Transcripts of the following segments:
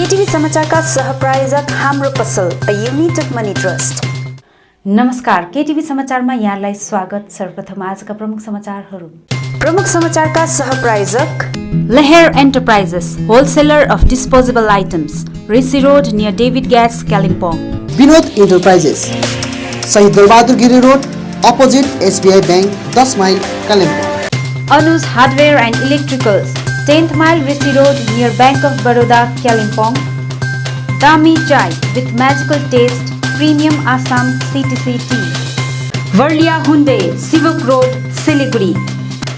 केटीभी समाचारका सहप्रायोजक हाम्रो पसल अ युनाइटेड मनी ट्रस्ट। नमस्कार, केटीभी समाचारमा यहाँलाई स्वागत। सर्वप्रथम आजका प्रमुख समाचारहरू। प्रमुख समाचारका सहप्रायोजक Laher enterprises, wholesaler of disposable items, Rishi road near David gas, Kalimpong. Vinod enterprises, Shahid Darbahadur Giri road, opposite SBI bank, 10 mile, Kalimpong. Anuj hardware and electricals, 10th mile, Rishi road near bank of Baroda, Kalimpong. दामी चाय with magical taste, premium Assam CTC tea. वर्लिया हुन्डे, सिवक रोड, सिलिगुडी।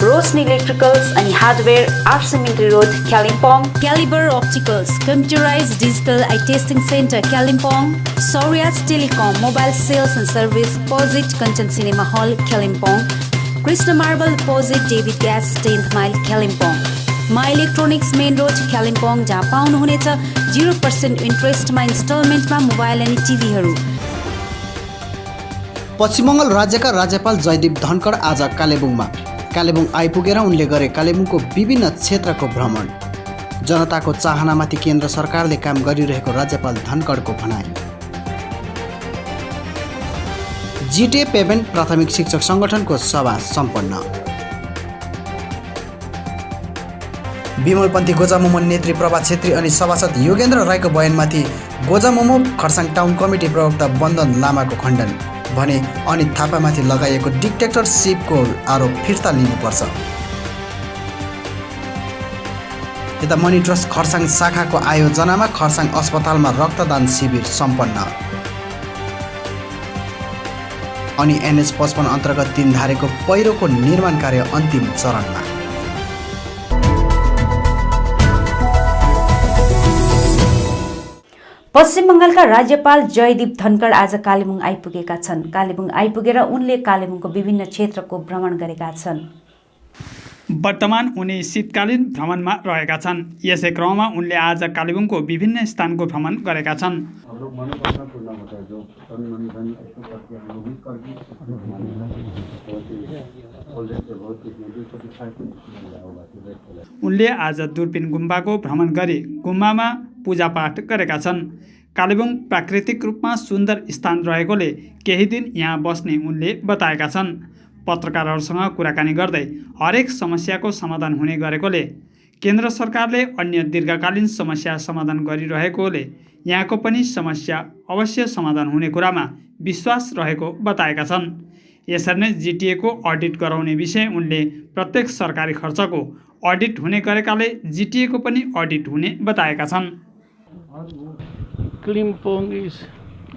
रोशनी इलेक्ट्रिकल्स अनि hardware, आरसिमिन्ट्री road, Kalimpong. Calibre opticals, computerise digital eye testing centre, Kalimpong. सौर्याज telecom, mobile sales and service, opposite Kanchan cinema hall, Kalimpong. Krishna marble opposite David gas, 10th mile, Kalimpong. Maa electronics main road, Kalimpong, जहाँ पाउनुहुनेछ 0% इन्ट्रेस्टमा इन्स्टलमेन्टमा mobile अनि टिभीहरू। पश्चिम बङ्गाल राज्यका राज्यपाल जयदीप धनखड आज कालेबुङ आइपुगेर उनले गरे कालेबुङको विभिन्न क्षेत्रको भ्रमण। जनताको चाहनामाथि केन्द्र सरकारले काम गरिरहेको राज्यपाल धनखडको भनाइ। जिटिए पेभेन्ट प्राथमिक शिक्षक संगठनको सभा सम्पन्न। विमलपन्थी गोजामुमो नेत्री प्रभा छेत्री अनि सभासद योगेन्द्र राईको बयानमाथि गोजामुमो खरसाङ टाउन कमिटी प्रवक्ता बन्दन लामाको खण्डन। भने अनित थापामाथि लगाइएको डिक्टेटरसिपको आरोप फिर्ता लिनुपर्छ। यता मनी ट्रस्ट खरसाङ शाखाको आयोजनामा खरसाङ अस्पतालमा रक्तदान शिविर सम्पन्न। अनि NH 55 अन्तर्गत 3 धारेको पहिरोको निर्माण कार्य अन्तिम चरणमा। पश्चिम बङ्गालका राज्यपाल जयदीप धनखड आज कालेबुङ आइपुगेका छन्। कालेबुङ आइपुगेर उनले कालेबुङको विभिन्न क्षेत्रको भ्रमण गरेका छन्। वर्तमान उनी शीतकालीन भ्रमणमा रहेका छन्। यसै क्रममा उनले आज कालेबुङको विभिन्न स्थानको भ्रमण गरेका छन्। उनले आज दुर्पिन गुम्बाको भ्रमण गरी गुम्बामा पूजापाठ गरेका छन्। कालेबुङ प्राकृतिक रूपमा सुन्दर स्थान रहेकोले केही दिन यहाँ बस्ने उनले बताएका छन्। पत्रकारहरूसँग कुराकानी गर्दै हरेक समस्याको समाधान हुने गरेकोले केन्द्र सरकारले अन्य दीर्घकालीन समस्या समाधान गरिरहेकोले यहाँको पनि समस्या अवश्य समाधान हुने कुरामा विश्वास रहेको बताएका छन्। यसरी नै जिटिएको अडिट गराउने विषय उनले प्रत्येक सरकारी खर्चको अडिट हुने गरेकाले जिटिएको पनि अडिट हुने बताएका छन्। Kalimpong is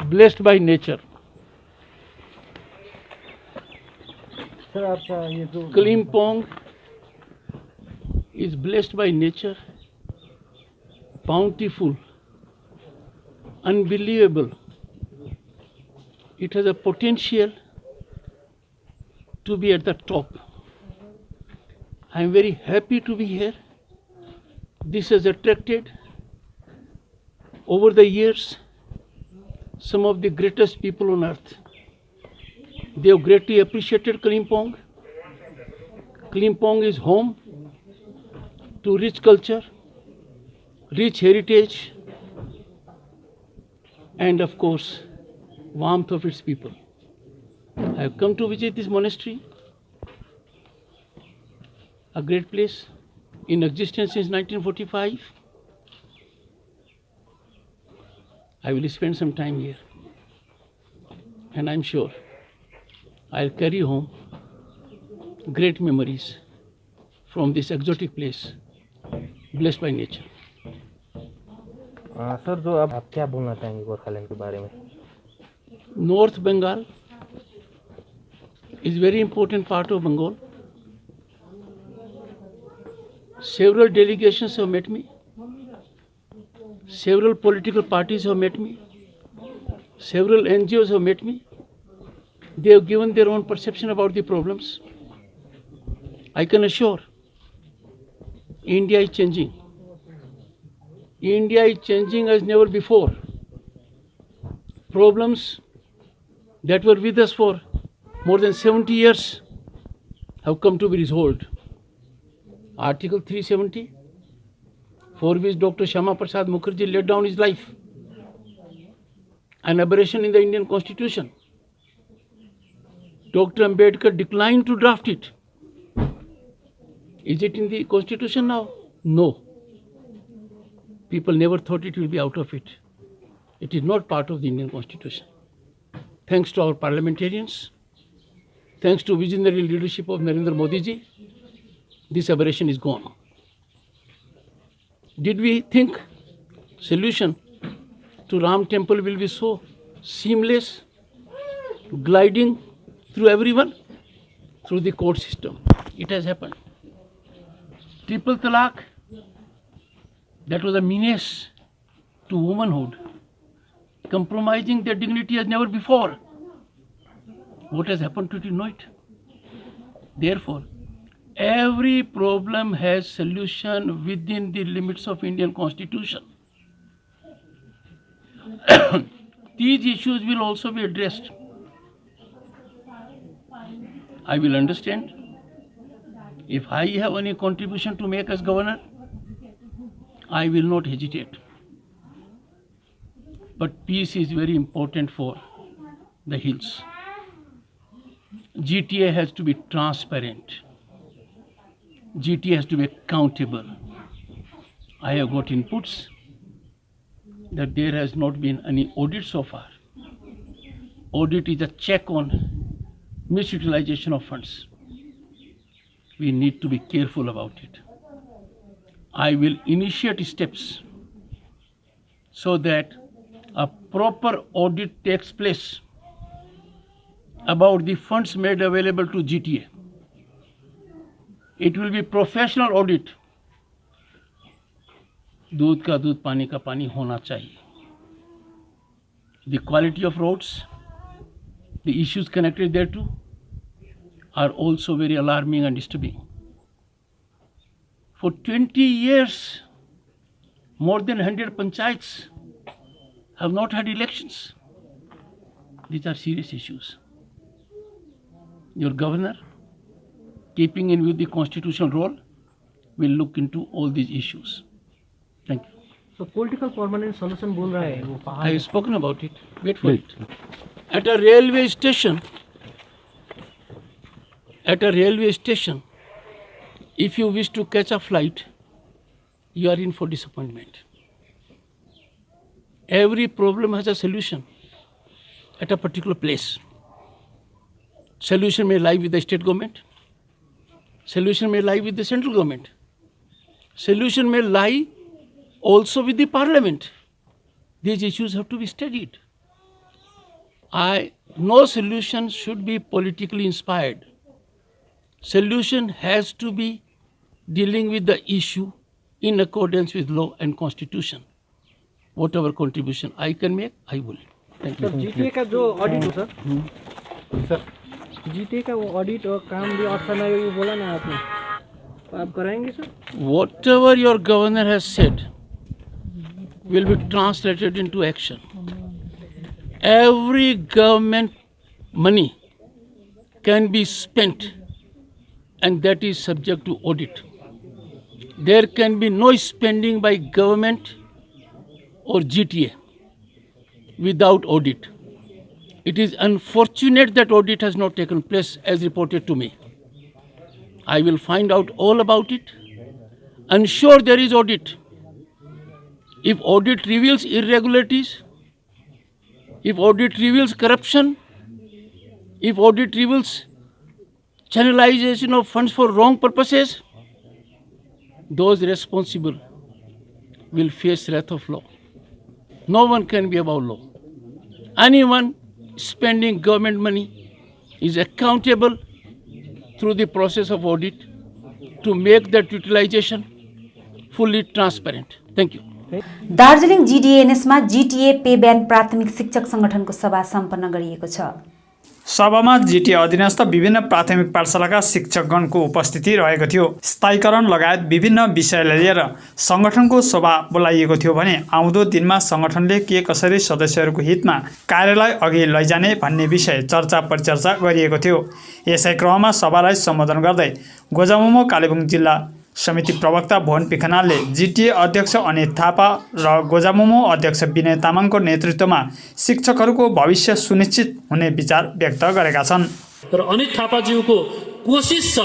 blessed by nature. Kalimpong is blessed by nature, bountiful, unbelievable. It has a potential to be at the top. I am very happy to be here. This has attracted over the years some of the greatest people on earth. They have greatly appreciated Kalimpong. Kalimpong is home to rich culture, rich heritage, and of course, warmth of its people. I have come to visit this monastery, a great place in existence since 1945. I will spend some time here, and I'm sure I'll carry home great memories from this exotic place, blessed by nature. Sir, जो अब आप क्या बोलना चाहेंगे गोरखालैंड के बारे में? North Bengal is very important part of Bengal. Several delegations have met me. Several political parties have met me. Several NGOs have met me. They have given their own perception about the problems. I can assure India is changing. India is changing as never before. Problems that were with us for more than 70 years have come to be resolved. Article 370 for which Dr. Shyama Prasad Mukherjee laid down his life. An aberration in the Indian Constitution. Dr. Ambedkar declined to draft it. Is it in the Constitution now? No. People never thought it will be out of it. It is not part of the Indian Constitution. Thanks to our parliamentarians, thanks to visionary leadership of Narendra Modi ji, this aberration is gone. Did we think solution to Ram Temple will be so seamless, gliding through everyone? Through the court system. It has happened. Triple Talaq, that was a menace to womanhood, compromising their dignity as never before. What has happened to it, you know it? Therefore, every problem has solution within the limits of Indian Constitution. These issues will also be addressed. I will understand. If I have any contribution to make as governor, I will not hesitate. But peace is very important for the hills. GTA has to be transparent. GTA has to be accountable. I have got inputs that there has not been any audit so far. Audit is a check on misutilization of funds. We need to be careful about it. I will initiate steps so that a proper audit takes place about the funds made available to GTA. It will be professional audit. दूध का दूध पानी का पानी होना चाहिए. The quality of roads, the issues connected thereto are also very alarming and disturbing. For 20 years, more than 100 panchayats have not had elections. These are serious issues. Your governor, keeping in view the constitutional role, will look into all these issues. Thank you. So political permanent solution बोल रहा है वो I have spoken about it. Wait for it. At a railway station, if you wish to catch a flight, you are in for disappointment. Every problem has a solution at a particular place. Solution may lie with the state government. Solution may lie with the central government. Solution may lie also with the parliament. These issues have to be studied. No solution should be politically inspired. Solution has to be dealing with the issue in accordance with law and constitution. Whatever contribution I can make, I will. Thank you. Sir GTA का जो audit हो sir GTA का वो audit और काम भी अर्थान्वयी बोला ना आपने, तो आप कराएंगे sir? Whatever your governor has said will be translated into action. Every government money can be spent and that is subject to audit. There can be no spending by government or GTA without audit. It is unfortunate that audit has not taken place as reported to me. I will find out all about it. Ensure there is audit. If audit reveals irregularities, if audit reveals corruption, if audit reveals channelization of funds for wrong purposes, those responsible will face wrath of law. No one can be above law. Anyone spending government money is accountable through the process of audit to make that utilization fully transparent. Thank you. Darjeeling जिडिएनएसमा GTA pay band प्राथमिक शिक्षक संगठनको सभा सम्पन्न गरिएको छ। सभामा जिटिए अधीनस्थ विभिन्न प्राथमिक पाठशालाका शिक्षकगणको उपस्थिति रहेको थियो। स्थायीकरण लगायत विभिन्न विषयलाई लिएर संगठनको सभा बोलाइएको थियो भने आउँदो दिनमा संगठनले के कसरी सदस्यहरूको हितमा कार्यालय अघि लैजाने भन्ने विषय चर्चा परिचर्चा गरिएको थियो। यसै क्रममा सभालाई सम्बोधन गर्दै गोजामुमो कालेबुङ जिल्ला समिति प्रवक्ता भुवन पिखनालले जिटिए अध्यक्ष अनित थापा र गोजामुमो अध्यक्ष विनय तामाङको नेतृत्वमा शिक्षकहरूको भविष्य सुनिश्चित हुने विचार व्यक्त गरेका छन्। तर अनित थापाज्यूको कोसिस छ,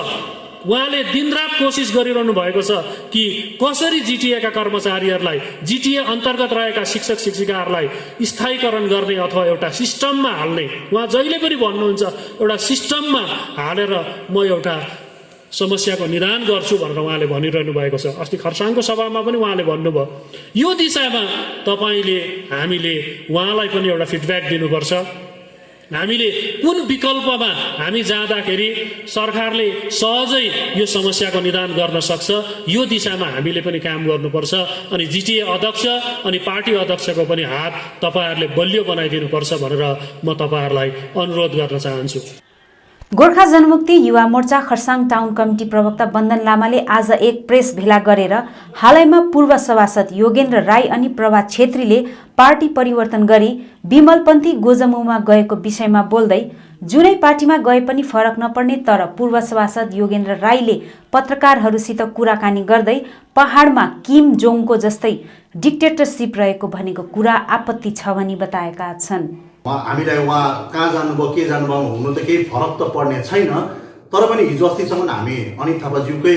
उहाँले दिनरात कोसिस गरिरहनु भएको छ कि कसरी जिटिएका कर्मचारीहरूलाई, जिटिए अन्तर्गत रहेका शिक्षक शिक्षिकाहरूलाई स्थायीकरण गर्ने अथवा एउटा सिस्टममा हाल्ने। उहाँ जहिले पनि भन्नुहुन्छ एउटा सिस्टममा हालेर म एउटा समस्याको निदान गर्छु भनेर उहाँले भनिरहनु भएको छ। अस्ति खरसाङको सभामा पनि उहाँले भन्नुभयो यो दिशामा हामीले उहाँलाई पनि एउटा फिडब्याक दिनुपर्छ। हामीले कुन विकल्पमा हामी जाँदाखेरि सरकारले सहजै यो समस्याको निदान गर्न सक्छ, यो दिशामा हामीले पनि काम गर्नुपर्छ। अनि जिटिए अध्यक्ष अनि पार्टी अध्यक्षको पनि हात तपाईहरूले बलियो बनाइदिनुपर्छ भनेर म तपाईहरूलाई अनुरोध गर्न चाहन्छु। गोर्खा जनमुक्ति युवा मोर्चा खरसाङ टाउन कमिटी प्रवक्ता बन्दन लामाले आज एक प्रेस भेला गरेर हालैमा पूर्व सभासद योगेन्द्र राई अनि प्रभा छेत्रीले पार्टी परिवर्तन गरी विमलपन्थी गोजमुमा गएको विषयमा बोल्दै जुनै पार्टीमा गए पनि फरक नपर्ने, तर पूर्व सभासद योगेन्द्र राईले पत्रकारहरूसित कुराकानी गर्दै पहाडमा किम जोङको जस्तै डिक्टेटरसिप रहेको भनेको कुरा आपत्ति छ भनी बताएका छन्। हामीलाई उहाँ कहाँ जानुभयो के जानुभयो हुनु त केही फरक त पर्ने छैन, तर पनि हिजो अस्तिसम्म हामी अनित थापाज्यूकै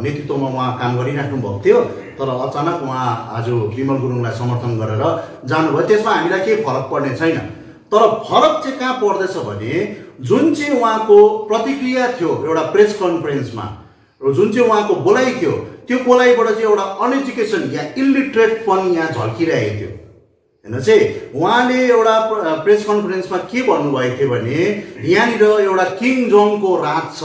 नेतृत्वमा उहाँ काम गरिराख्नु भएको थियो, तर अचानक उहाँ आज विमल गुरुङलाई समर्थन गरेर जानुभयो। त्यसमा हामीलाई केही फरक पर्ने छैन, तर फरक चाहिँ कहाँ पर्दैछ भने जुन चाहिँ उहाँको प्रतिक्रिया थियो एउटा प्रेस कन्फरेन्समा, जुन चाहिँ उहाँको बोलाइ थियो, त्यो बोलाइबाट चाहिँ एउटा अनएजुकेसन या इलिटरेटपन यहाँ झल्किरहेको थियो। होइन चाहिँ उहाँले एउटा प्रेस कन्फरेन्समा के भन्नुभएको थियो भने यहाँनिर एउटा किङ जोङको राज छ,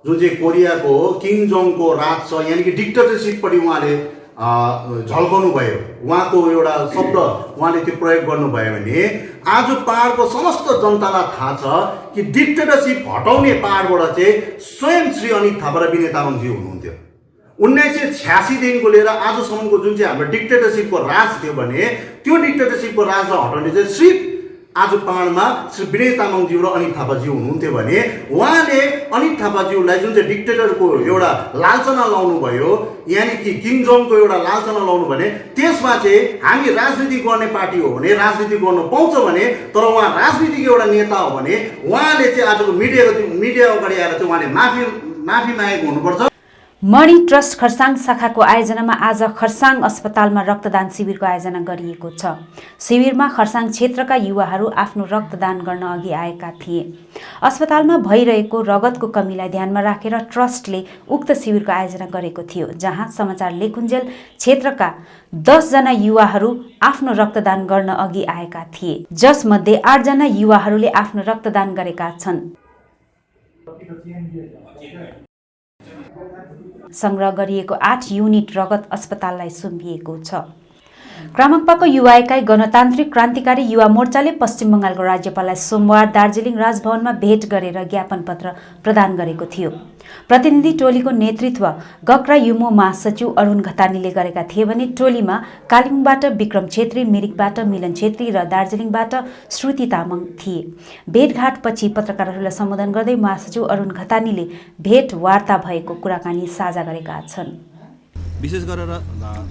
जुन चाहिँ कोरियाको किङ जोङको राज छ, यानि कि डिक्टेटरसिपपट्टि उहाँले झल्काउनु भयो। उहाँको एउटा शब्द उहाँले त्यो प्रयोग गर्नुभयो भने आज पहाडको समस्त जनतालाई थाहा छ कि डिक्टेटरसिप हटाउने पहाडबाट चाहिँ स्वयं श्री अनित थापा र विनय तामाङजी हुनुहुन्थ्यो। 1986 लिएर आजसम्मको जुन चाहिँ हाम्रो डिक्टेटरसिपको राज थियो भने त्यो डिक्टेटरसिपको राजलाई हटाउने चाहिँ सिर्फ आज पहाडमा श्री विनय तामाङज्यू र अनित थापाज्यू हुनुहुन्थ्यो भने उहाँले अनित थापाज्यूलाई जुन चाहिँ डिक्टेटरको एउटा लालचना लाउनु भयो, यानि कि किङ जोङको एउटा लालचना लाउनु भने त्यसमा चाहिँ हामी राजनीति गर्ने पार्टी हो भने राजनीति गर्न पाउँछ भने, तर उहाँ राजनीतिको एउटा नेता हो भने उहाँले चाहिँ आजको मिडिया अगाडि आएर चाहिँ उहाँले माफी मागेको हुनुपर्छ। मणि ट्रस्ट खरसाङ शाखाको आयोजनामा आज खरसाङ अस्पतालमा रक्तदान शिविरको आयोजना गरिएको छ। शिविरमा खरसाङ क्षेत्रका युवाहरू आफ्नो रक्तदान गर्न अघि आएका थिए। अस्पतालमा भइरहेको रगतको कमीलाई ध्यानमा राखेर ट्रस्टले उक्त शिविरको आयोजना गरेको थियो, जहाँ समाचार लेखुन्जेल क्षेत्रका 10 जना युवाहरू आफ्नो रक्तदान गर्न अघि आएका थिए, जसमध्ये 8 जना युवाहरूले आफ्नो रक्तदान गरेका छन्। संग्रह गरिएको 8 युनिट रगत अस्पताललाई सुम्पिएको छ। क्रमाङ्कको युवा एकाइ गणतान्त्रिक क्रान्तिकारी युवा मोर्चाले पश्चिम बङ्गालको राज्यपाललाई सोमबार दार्जिलिङ राजभवनमा भेट गरेर ज्ञापन पत्र प्रदान गरेको थियो। प्रतिनिधि टोलीको नेतृत्व गक्रा युमो महासचिव अरुण घतानीले गरेका थिए भने टोलीमा कालिम्पोङबाट विक्रम छेत्री, मिरिकबाट मिलन छेत्री र दार्जिलिङबाट श्रुति तामाङ थिए। भेटघाटपछि पत्रकारहरूलाई सम्बोधन गर्दै महासचिव अरुण घतानीले भेट वार्ता भएको कुराकानी साझा गरेका छन्। विशेष गरेर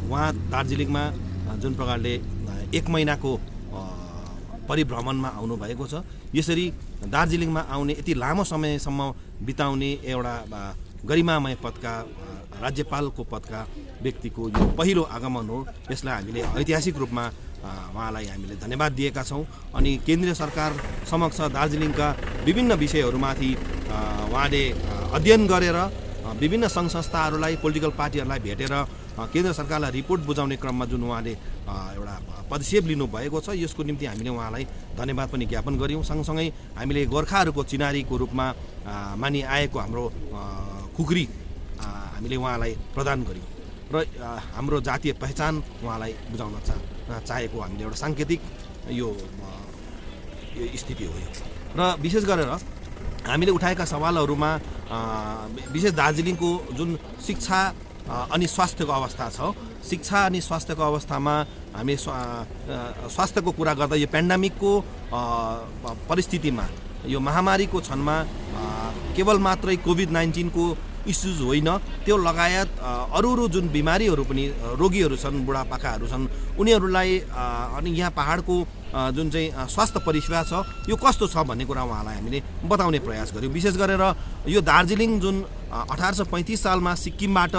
उहाँ दार्जिलिङमा जुन प्रकारले 1 महिनाको परिभ्रमणमा आउनुभएको छ, यसरी दार्जिलिङमा आउने यति लामो समयसम्म बिताउने एउटा गरिमामय पदका राज्यपालको पदका व्यक्तिको यो पहिलो आगमन हो। यसलाई हामीले ऐतिहासिक रूपमा उहाँलाई हामीले धन्यवाद दिएका छौँ। अनि केन्द्रीय सरकार समक्ष दार्जिलिङका विभिन्न विषयहरूमाथि उहाँले अध्ययन गरेर विभिन्न सङ्घ संस्थाहरूलाई, पोलिटिकल पार्टीहरूलाई भेटेर केन्द्र सरकारलाई रिपोर्ट बुझाउने क्रममा जुन उहाँले एउटा पदक्षेप लिनुभएको छ, यसको निम्ति हामीले उहाँलाई धन्यवाद पनि ज्ञापन गऱ्यौँ। सँगसँगै हामीले गोर्खाहरूको चिनारीको रूपमा मानिआएको हाम्रो खुकुरी हामीले उहाँलाई प्रदान गऱ्यौँ र हाम्रो जातीय पहिचान उहाँलाई बुझाउन चाहेको हामीले एउटा साङ्केतिक यो स्थिति हो। र विशेष गरेर हामीले उठाएका सवालहरूमा विशेष दार्जिलिङको जुन शिक्षा अनि स्वास्थ्यको अवस्था छ, शिक्षा अनि स्वास्थ्यको अवस्थामा हामी स्वास्थ्यको कुरा गर्दा यो पेन्डेमिकको परिस्थितिमा, यो महामारीको क्षणमा केवल मात्रै कोभिड-19 को इस्युज होइन, त्यो लगायत अरू जुन बिमारीहरू पनि रोगीहरू छन्, बुढापाकाहरू छन्, उनीहरूलाई अनि यहाँ पहाडको जुन चाहिँ स्वास्थ्य परिसेवा छ यो कस्तो छ भन्ने कुरा उहाँलाई हामीले बताउने प्रयास गर्यौँ। विशेष गरेर यो दार्जिलिङ जुन 1835 सालमा सिक्किमबाट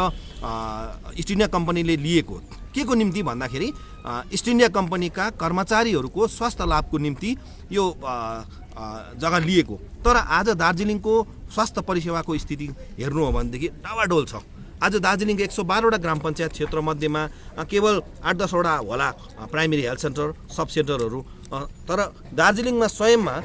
इस्ट इन्डिया कम्पनीले लिएको के को निम्ति भन्दाखेरि इस्ट इन्डिया कम्पनीका कर्मचारीहरूको स्वास्थ्य लाभको निम्ति यो जग्गा लिएको। तर आज दार्जिलिङको स्वास्थ्य परिसेवाको स्थिति हेर्नु हो भनेदेखि डावाडोल छ। आज दार्जिलिङको 112वटा ग्राम पञ्चायत क्षेत्रमध्येमा केवल 8-10वटा होला प्राइमेरी हेल्थ सेन्टर, सब सेन्टरहरू। तर दार्जिलिङमा स्वयंमा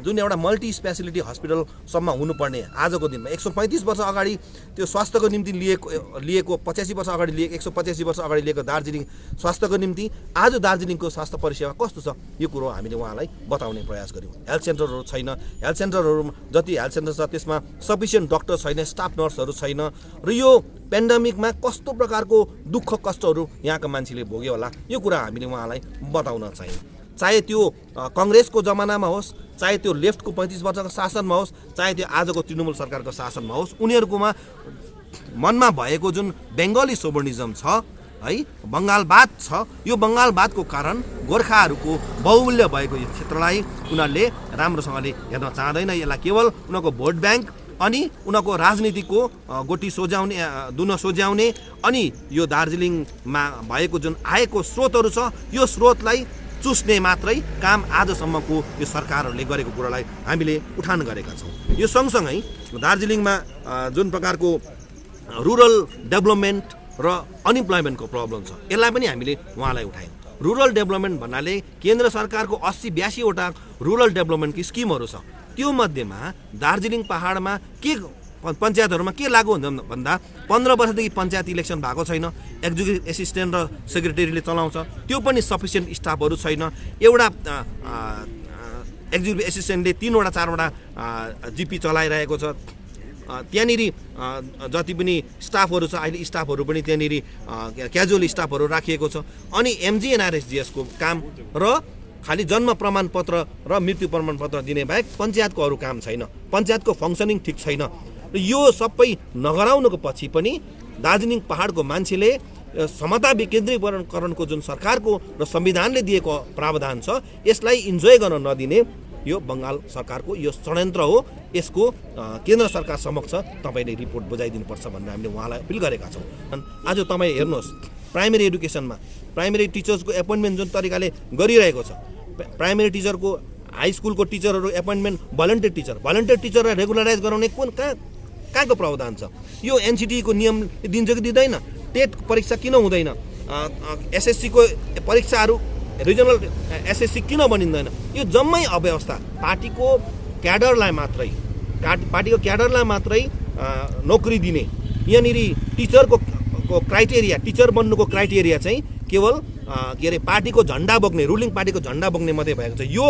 जुन एउटा मल्टी स्पेसिलिटी हस्पिटलसम्म हुनुपर्ने आजको दिनमा 135 वर्ष अगाडि त्यो स्वास्थ्यको निम्ति लिएको 85 वर्ष अगाडि लिएको 185 वर्ष अगाडि लिएको दार्जिलिङ स्वास्थ्यको निम्ति आज दार्जिलिङको स्वास्थ्य परिसेवा कस्तो छ यो कुरो हामीले उहाँलाई बताउने प्रयास गर्यौँ। हेल्थ सेन्टरहरू छैन, हेल्थ सेन्टरहरू जति हेल्थ सेन्टर छ त्यसमा सफिसियन्ट डक्टर छैन, स्टाफ नर्सहरू छैन र यो पेन्डेमिकमा कस्तो प्रकारको दुःख कष्टहरू यहाँका मान्छेले भोग्यो होला यो कुरा हामीले उहाँलाई बताउन चाहियो। चाहे त्यो काङ्ग्रेसको जमानामा होस्, चाहे त्यो लेफ्टको 35 वर्षको शासनमा होस्, चाहे त्यो आजको तृणमूल सरकारको शासनमा होस्, उनीहरूकोमा मनमा भएको जुन बेङ्गली सोभर्निजम छ है, बङ्गालवाद छ, यो बङ्गालवादको कारण गोर्खाहरूको बहुमूल्य भएको यो क्षेत्रलाई उनीहरूले राम्रोसँगले हेर्न चाहँदैन। यसलाई केवल उनीहरूको भोट ब्याङ्क अनि उनीहरूको राजनीतिको गोटी सोझ्याउने दुनो सोझ्याउने अनि यो दार्जिलिङमा भएको जुन आएको स्रोतहरू छ यो स्रोतलाई चुस्ने मात्रै काम आजसम्मको यो सरकारहरूले गरेको कुरालाई हामीले उठान गरेका छौँ। यो सँगसँगै दार्जिलिङमा जुन प्रकारको रुरल डेभलपमेन्ट र अनइम्प्लोइमेन्टको प्रब्लम छ यसलाई पनि हामीले उहाँलाई उठायौँ। रुरल डेभलपमेन्ट भन्नाले केन्द्र सरकारको 80-82वटा रुरल डेभलपमेन्टको स्किमहरू छ। त्यो मध्येमा दार्जिलिङ पहाडमा के पञ्चायतहरूमा के लागू हुन्छ भन्दा 15 वर्षदेखि पञ्चायत इलेक्सन भएको छैन, एक्जिक्युटिभ एसिस्टेन्ट र सेक्रेटरीले चलाउँछ, त्यो पनि सफिसियन्ट स्टाफहरू छैन। एउटा एक्जिक्युटिभ एसिस्टेन्टले 3वटा 4वटा जिपी चलाइरहेको छ। त्यहाँनिर जति पनि स्टाफहरू छ अहिले स्टाफहरू पनि त्यहाँनिर क्याजुअल स्टाफहरू राखिएको छ। अनि एमजिएनआरएसजिएसको काम र खालि जन्म प्रमाणपत्र र मृत्यु प्रमाणपत्र दिने बाहेक पञ्चायतको अरू काम छैन, पञ्चायतको फङ्सनिङ ठिक छैन। र यो सबै नगराउनुको पछि पनि दार्जिलिङ पहाडको मान्छेले क्षमता विकेन्द्रीकरणको जुन सरकारको र संविधानले दिएको प्रावधान छ यसलाई इन्जोय गर्न नदिने यो बङ्गाल सरकारको यो षड्यन्त्र हो। यसको केन्द्र सरकार समक्ष तपाईँले रिपोर्ट बुझाइदिनुपर्छ भनेर हामीले उहाँलाई अपिल गरेका छौँ। आज तपाईँ हेर्नुहोस् प्राइमेरी एडुकेसनमा प्राइमेरी टिचर्सको एपोइन्टमेन्ट जुन तरिकाले गरिरहेको छ, प्राइमेरी टिचरको हाई स्कुलको टिचरहरू एपोइन्टमेन्ट भलन्टियर टिचरलाई रेगुलराइज गराउने कहाँको प्रावधान छ? यो एनसिटीको नियम दिन्छ कि दिँदैन? टेट परीक्षा किन हुँदैन? एसएससीको परीक्षाहरू रिजनल एसएससी किन बनिँदैन? यो जम्मै अव्यवस्था पार्टीको क्याडरलाई मात्रै नोकरी दिने। यहाँनिर टिचरको क्राइटेरिया, टिचर बन्नुको क्राइटेरिया चाहिँ केवल पार्टीको झन्डा बोक्ने, रुलिङ पार्टीको झन्डा बोक्ने मात्रै भएको छ। यो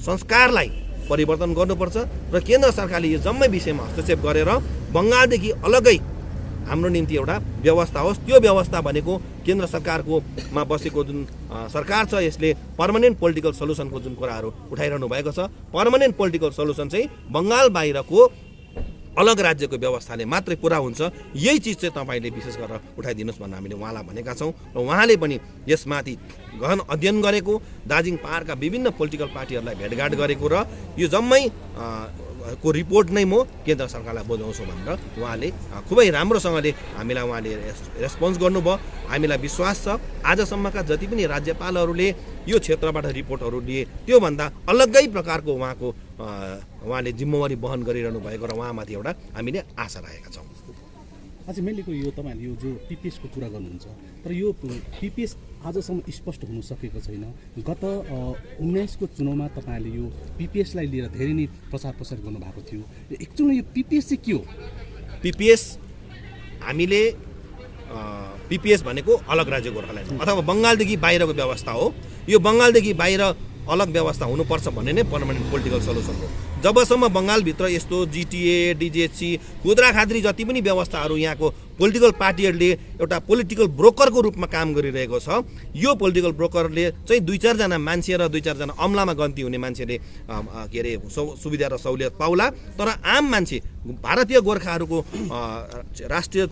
संस्कारलाई परिवर्तन गर्नुपर्छ र केन्द्र सरकारले यो जम्मै विषयमा हस्तक्षेप गरेर बङ्गालदेखि अलग्गै हाम्रो निम्ति एउटा व्यवस्था होस्। त्यो व्यवस्था भनेको केन्द्र सरकारकोमा बसेको जुन सरकार छ यसले पर्मानेन्ट पोलिटिकल सल्युसनको जुन कुराहरू उठाइरहनु भएको छ, पर्मानेन्ट पोलिटिकल सल्युसन चाहिँ बङ्गाल बाहिरको अलग राज्यको व्यवस्थाले मात्रै पुरा हुन्छ। यही चिज चाहिँ तपाईँले विशेष गरेर उठाइदिनुहोस् भनेर हामीले उहाँलाई भनेका छौँ र उहाँले पनि यसमाथि गहन अध्ययन गरेको, दार्जिलिङ पहाडका विभिन्न पोलिटिकल पार्टीहरूलाई भेटघाट गरेको र यो जम्मै को रिपोर्ट नै म केन्द्र सरकारलाई बुझाउँछु भनेर उहाँले खुबै राम्रोसँगले उहाँले रेस्पोन्स गर्नुभयो। हामीलाई विश्वास छ आजसम्मका जति पनि राज्यपालहरूले यो क्षेत्रबाट रिपोर्टहरू लिए त्योभन्दा अलग्गै प्रकारको उहाँले जिम्मेवारी वहन गरिरहनु भएको र उहाँमाथि एउटा हामीले आशा राखेका छौँ। अझै मैले यो तपाईँहरूले यो जो पिपिएसको कुरा गर्नुहुन्छ, तर यो पिपिएस आजसम्म स्पष्ट हुन सकेको छैन। गत 19को चुनावमा तपाईँहरूले यो पिपिएसलाई लिएर धेरै नै प्रचार प्रसार गर्नुभएको थियो। एकचुटि यो पिपिएस चाहिँ के हो? पिपिएस हामीले पिपिएस भनेको अलग राज्य गोर्खाल्यान्ड अथवा बङ्गालदेखि बाहिरको व्यवस्था हो। यो बङ्गालदेखि बाहिर अलग व्यवस्था हुनुपर्छ भन्ने नै पर्मानेन्ट पोलिटिकल सल्युसन हो। जबसम्म बङ्गालभित्र यस्तो जिटिए डिजिएचसी खुद्रा खाद्री जति पनि व्यवस्थाहरू यहाँको पोलिटिकल पार्टीहरूले एउटा पोलिटिकल ब्रोकरको रूपमा काम गरिरहेको छ, यो पोलिटिकल ब्रोकरले चाहिँ 2-4 मान्छे र 2-4 अमलामा गन्ती हुने मान्छेले के अरे सुविधा र सहुलियत पाउला, तर आम मान्छे भारतीय गोर्खाहरूको राष्ट्रिय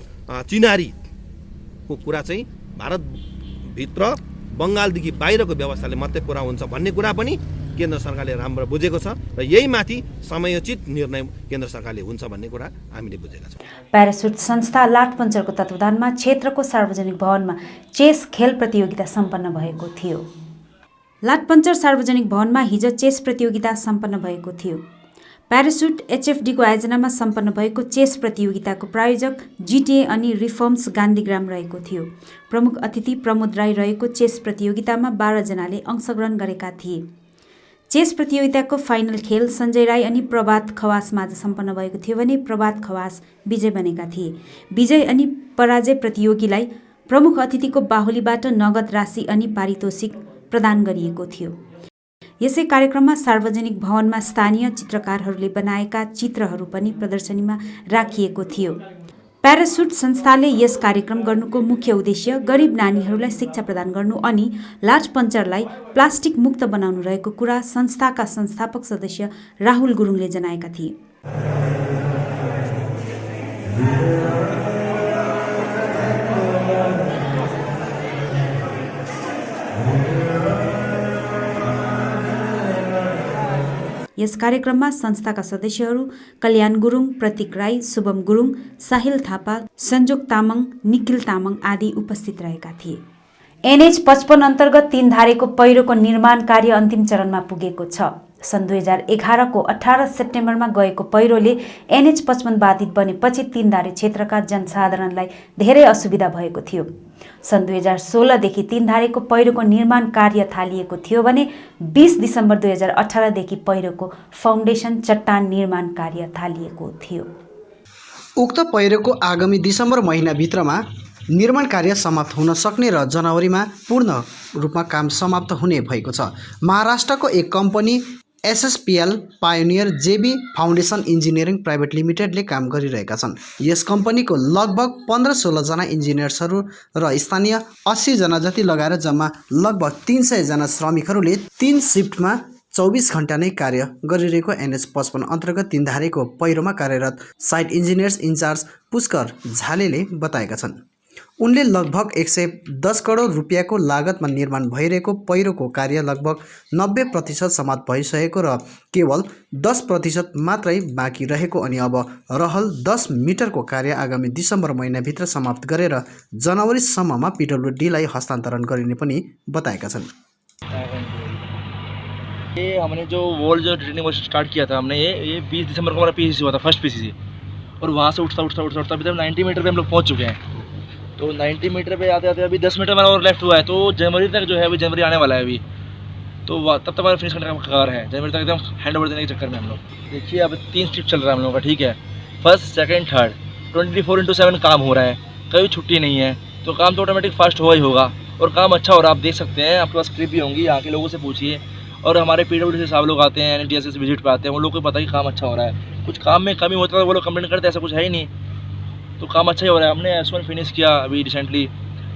चिनारीको कुरा चाहिँ भारतभित्र बङ्गालदेखि बाहिरको व्यवस्थाले मात्रै पुरा हुन्छ भन्ने कुरा पनि केन्द्र सरकारले राम्रो बुझेको छ र यही माथि समयोचित निर्णय केन्द्र सरकारले हुन्छ भन्ने कुरा हामीले बुझेका छौँ। प्यारासुट संस्था लाठपन्चरको तत्वावधानमा क्षेत्रको सार्वजनिक भवनमा चेस खेल प्रतियोगिता सम्पन्न भएको थियो। लाठपन्चर सार्वजनिक भवनमा हिजो चेस प्रतियोगिता सम्पन्न भएको थियो। प्यारासुट एचएफडीको आयोजनामा सम्पन्न भएको चेस प्रतियोगिताको प्रायोजक जिटिए अनि रिफर्म्स गान्धीग्राम रहेको थियो। प्रमुख अतिथि प्रमोद राई रहेको चेस प्रतियोगितामा 12 जनाले अंशग्रहण गरेका थिए। चेस प्रतियोगिताको फाइनल खेल सञ्जय राई अनि प्रभात खवास माझ सम्पन्न भएको थियो भने प्रभात खवास विजय बनेका थिए। विजय अनि पराजय प्रतियोगीलाई प्रमुख अतिथिको बाहुलीबाट नगद राशि अनि पारितोषिक प्रदान गरिएको थियो। यसै कार्यक्रममा सार्वजनिक भवनमा स्थानीय चित्रकारहरूले बनाएका चित्रहरू पनि प्रदर्शनीमा राखिएको थियो। प्यारासुट संस्थाले यस कार्यक्रम गर्नुको मुख्य उद्देश्य गरिब नानीहरूलाई शिक्षा प्रदान गर्नु अनि लाठपन्चरलाई प्लास्टिक मुक्त बनाउनु रहेको कुरा संस्थाका संस्थापक सदस्य राहुल गुरुङले जनाएका थिए। यस कार्यक्रममा संस्थाका सदस्यहरू कल्याण गुरुङ, प्रतीक राई, शुभम गुरुङ, साहिल थापा, सञ्जोग तामाङ, निखिल तामाङ आदि उपस्थित रहेका थिए। एनएच 55 अन्तर्गत 3 धारेको पहिरोको निर्माण कार्य अन्तिम चरणमा पुगेको छ। सन् 2011 को 18 सेप्टेम्बरमा गएको पहिरोले एनएच 55 बाधित बनेपछि 3 धारे क्षेत्रका जनसाधारणलाई धेरै असुविधा भएको थियो। सन् 2016 देखि 3 धारेको पहिरोको निर्माण कार्य थालिएको थियो भने 20 दिसम्बर 2018 देखि पहिरोको फाउन्डेसन चट्टान निर्माण कार्य थालिएको थियो। उक्त पहिरोको आगामी दिसम्बर महिनाभित्रमा निर्माण कार्य समाप्त हुन सक्ने र जनवरीमा पूर्ण रूपमा काम समाप्त हुने भएको छ। महाराष्ट्रको एक company SSPL Pioneer JB foundation engineering private लिमिटेडले काम गरिरहेका छन्। यस कम्पनीको लगभग 15-16 जना इन्जिनियर्सहरू र स्थानीय 80 जना जति लगाएर जम्मा लगभग 300 जना श्रमिकहरूले 3 शिफ्टमा 24 घण्टा नै कार्य गरिरहेको एनएच 55 अन्तर्गत 3 धारेको पहिरोमा कार्यरत साइट इन्जिनियर्स इन्चार्ज पुष्कर झालेले बताएका छन्। उनले लगभग 110 करोड रुपियाँको लागतमा निर्माण भइरहेको पहिरोको कार्य लगभग 90% समाप्त भइसकेको र केवल 10% मात्रै बाँकी रहेको अनि अब रहल 10 मिटरको कार्य आगामी दिसम्बर महिनाभित्र समाप्त गरेर जनवरीसम्ममा पिडब्ल्युडीलाई हस्तान्तरण गरिने पनि बताएका छन्। ये हमने जो वॉल जो ट्रेनिंग स्टार्ट किया था हमने ये 20 दिसंबर को हमारा पीसीसी हुआ था, फर्स्ट पीसीसी, और वहाँ से उठता अभी तक 90 मीटर पे हम लोग पहुँच चुके हैं। तो 90 मीटर पे आते आते अभी 10 मीटर हमारा और लेफ्ट हुआ है, तो जनवरी तक जो है अभी जनवरी आने वाला है अभी, तो तब तक हमारा फिनिश करने का कगार है। जनवरी तक एकदम हैंड ओवर देने के चक्कर में हम लोग। देखिए अब 3 शिफ्ट चल रहा है हम लोगों का, ठीक है, फर्स्ट सेकंड थर्ड 24/7 काम हो रहा है, कभी छुट्टी नहीं है, तो काम तो ऑटोमेटिक फास्ट हुआ ही होगा और काम अच्छा हो रहा है। आप देख सकते हैं, आपके पास क्लिप भी होंगी, यहाँ के लोगों से पूछिए, और हमारे PWD से साहब लोग आते हैं, NHDS से विजिट पे आते हैं, वो लोग को पता है कि काम अच्छा हो रहा है। कुछ काम में कमी होता है वो लोग कंप्लेंट करते हैं, ऐसा कुछ है ही नहीं, तो काम अच्छा ही हो रहा है। हमने S1 फिनिश किया अभी रिसेंटली,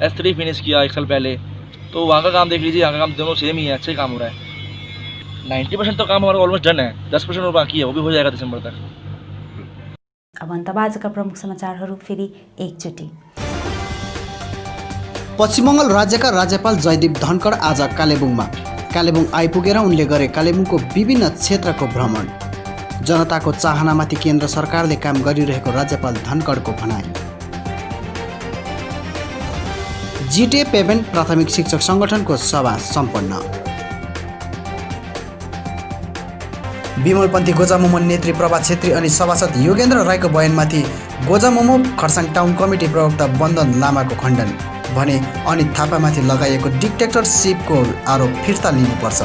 S3 फिनिश किया 1 साल पहले, तो वहाँ का काम देख लीजिए, यहाँ का काम दोनों सेम ही है, अच्छा ही काम हो रहा है। 90% तो काम हमारा ऑलमोस्ट डन है, 10% और बाकी है, वो भी हो जाएगा दिसंबर तक। अब अन्तमा आजका प्रमुख समाचारहरू फेरि एकचोटि। पश्चिम बङ्गाल राज्यका राज्यपाल जयदीप धनखड आज कालेबुङ आइपुगेर उनले गरे कालेबुङको विभिन्न क्षेत्रको भ्रमण। जनताको चाहनामाथि केन्द्र सरकारले काम गरिरहेको राज्यपाल धनखडको भनाइ। जिटिए पेभेन्ट प्राथमिक शिक्षक संगठनको सभा सम्पन्न। विमलपन्थी गोजामुमो नेत्री प्रभात छेत्री अनि सभासद योगेन्द्र राईको बयानमाथि गोजामुमो खरसाङ टाउन कमिटी प्रवक्ता बन्दन लामाको खण्डन। भने अनित थापामाथि लगाइएको डिक्टेटरसिपको आरोप फिर्ता लिनुपर्छ।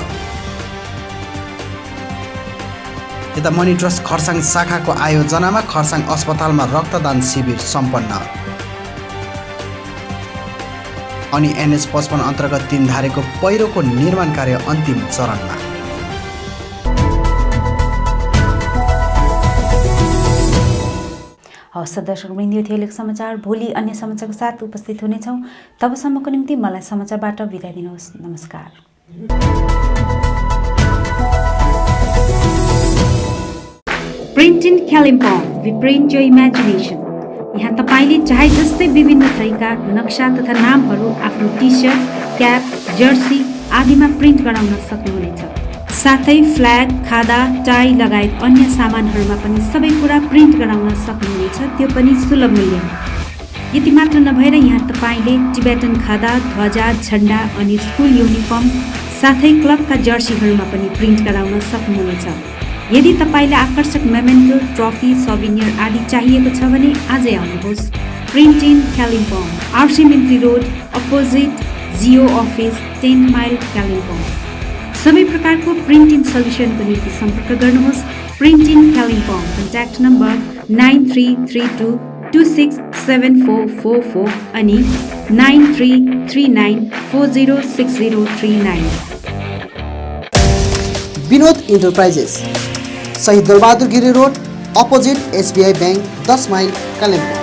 यता मनी ट्रस्ट खरसाङ शाखाको आयोजनामा खरसाङ अस्पतालमा रक्तदान शिविर सम्पन्न। अनि एनएच 55 अन्तर्गत 3 धारेको पहिरोको निर्माण कार्य अन्तिम चरणमा। हवस् दर्शकवृन्द, यो थियो अहिलेको समाचार। भोलि अन्य समाचारको साथ उपस्थित हुनेछौँ। तबसम्मको निम्ति मलाई समाचारबाट बिदा दिनुहोस्। नमस्कार। Print in Kalimpong, we print your imagination. यहाँ तपाईँले चाहे जस्तै विभिन्न थरीका नक्सा तथा नामहरू आफ्नो टी सर्ट, क्याप, जर्सी आदिमा प्रिन्ट गराउन सक्नुहुनेछ। साथै फ्ल्याग, खादा, टाई लगायत अन्य सामानहरूमा पनि सबै कुरा प्रिन्ट गराउन सक्नुहुनेछ, त्यो पनि सुलभ मूल्यमा। यति मात्र नभएर यहाँ तपाईँले टिबेटन खादा, ध्वजा, झन्डा अनि स्कुल युनिफर्म साथै क्लबका जर्सीहरूमा पनि प्रिन्ट गराउन सक्नुहुनेछ। यदि तपाईँलाई आकर्षक मेमेन्टो, ट्रफी, सभिनियर आदि चाहिएको छ भने आजै आउनुहोस्। Print in Kalimpong, RC Mintri road, opposite Jio office, 10 mile, Kalimpong. सबै प्रकारको प्रिन्ट इन सल्युसनको निम्ति सम्पर्क गर्नुहोस्। Print in Kalimpong, contact number 9332267444 अनि 9339406039। Vinod enterprises, Shahid Dalbahadur Giri road, opposite SBI bank, 10 mile, Kalimpong.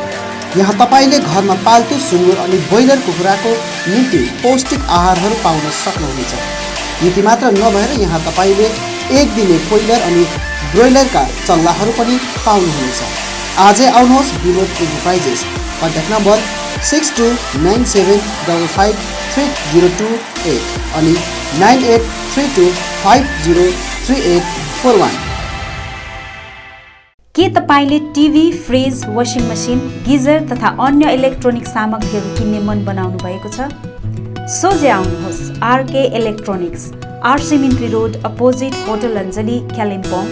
यहाँ तपाईँले घरमा पाल्तु सुँगुर अनि ब्रोइलर कुखुराको निम्ति पौष्टिक आहारहरू पाउन सक्नुहुनेछ। यति मात्र नभएर यहाँ तपाईँले एक दिने कोइलर अनि ब्रोइलरका चल्लाहरू पनि पाउनुहुनेछ। आजै आउनुहोस् विनोद इन्टरप्राइजेस। कन्ट्याक्ट नम्बर 6297553028 अनि 9832503841। के तपाईँले TV, fridge, washing machine, geyser तथा अन्य इलेक्ट्रोनिक सामग्रीहरू किन्ने मन बनाउनु भएको छ? सोझै आउनुहोस्। RK electronics, RC Mintri road, opposite hotel Anjali, Kalimpong.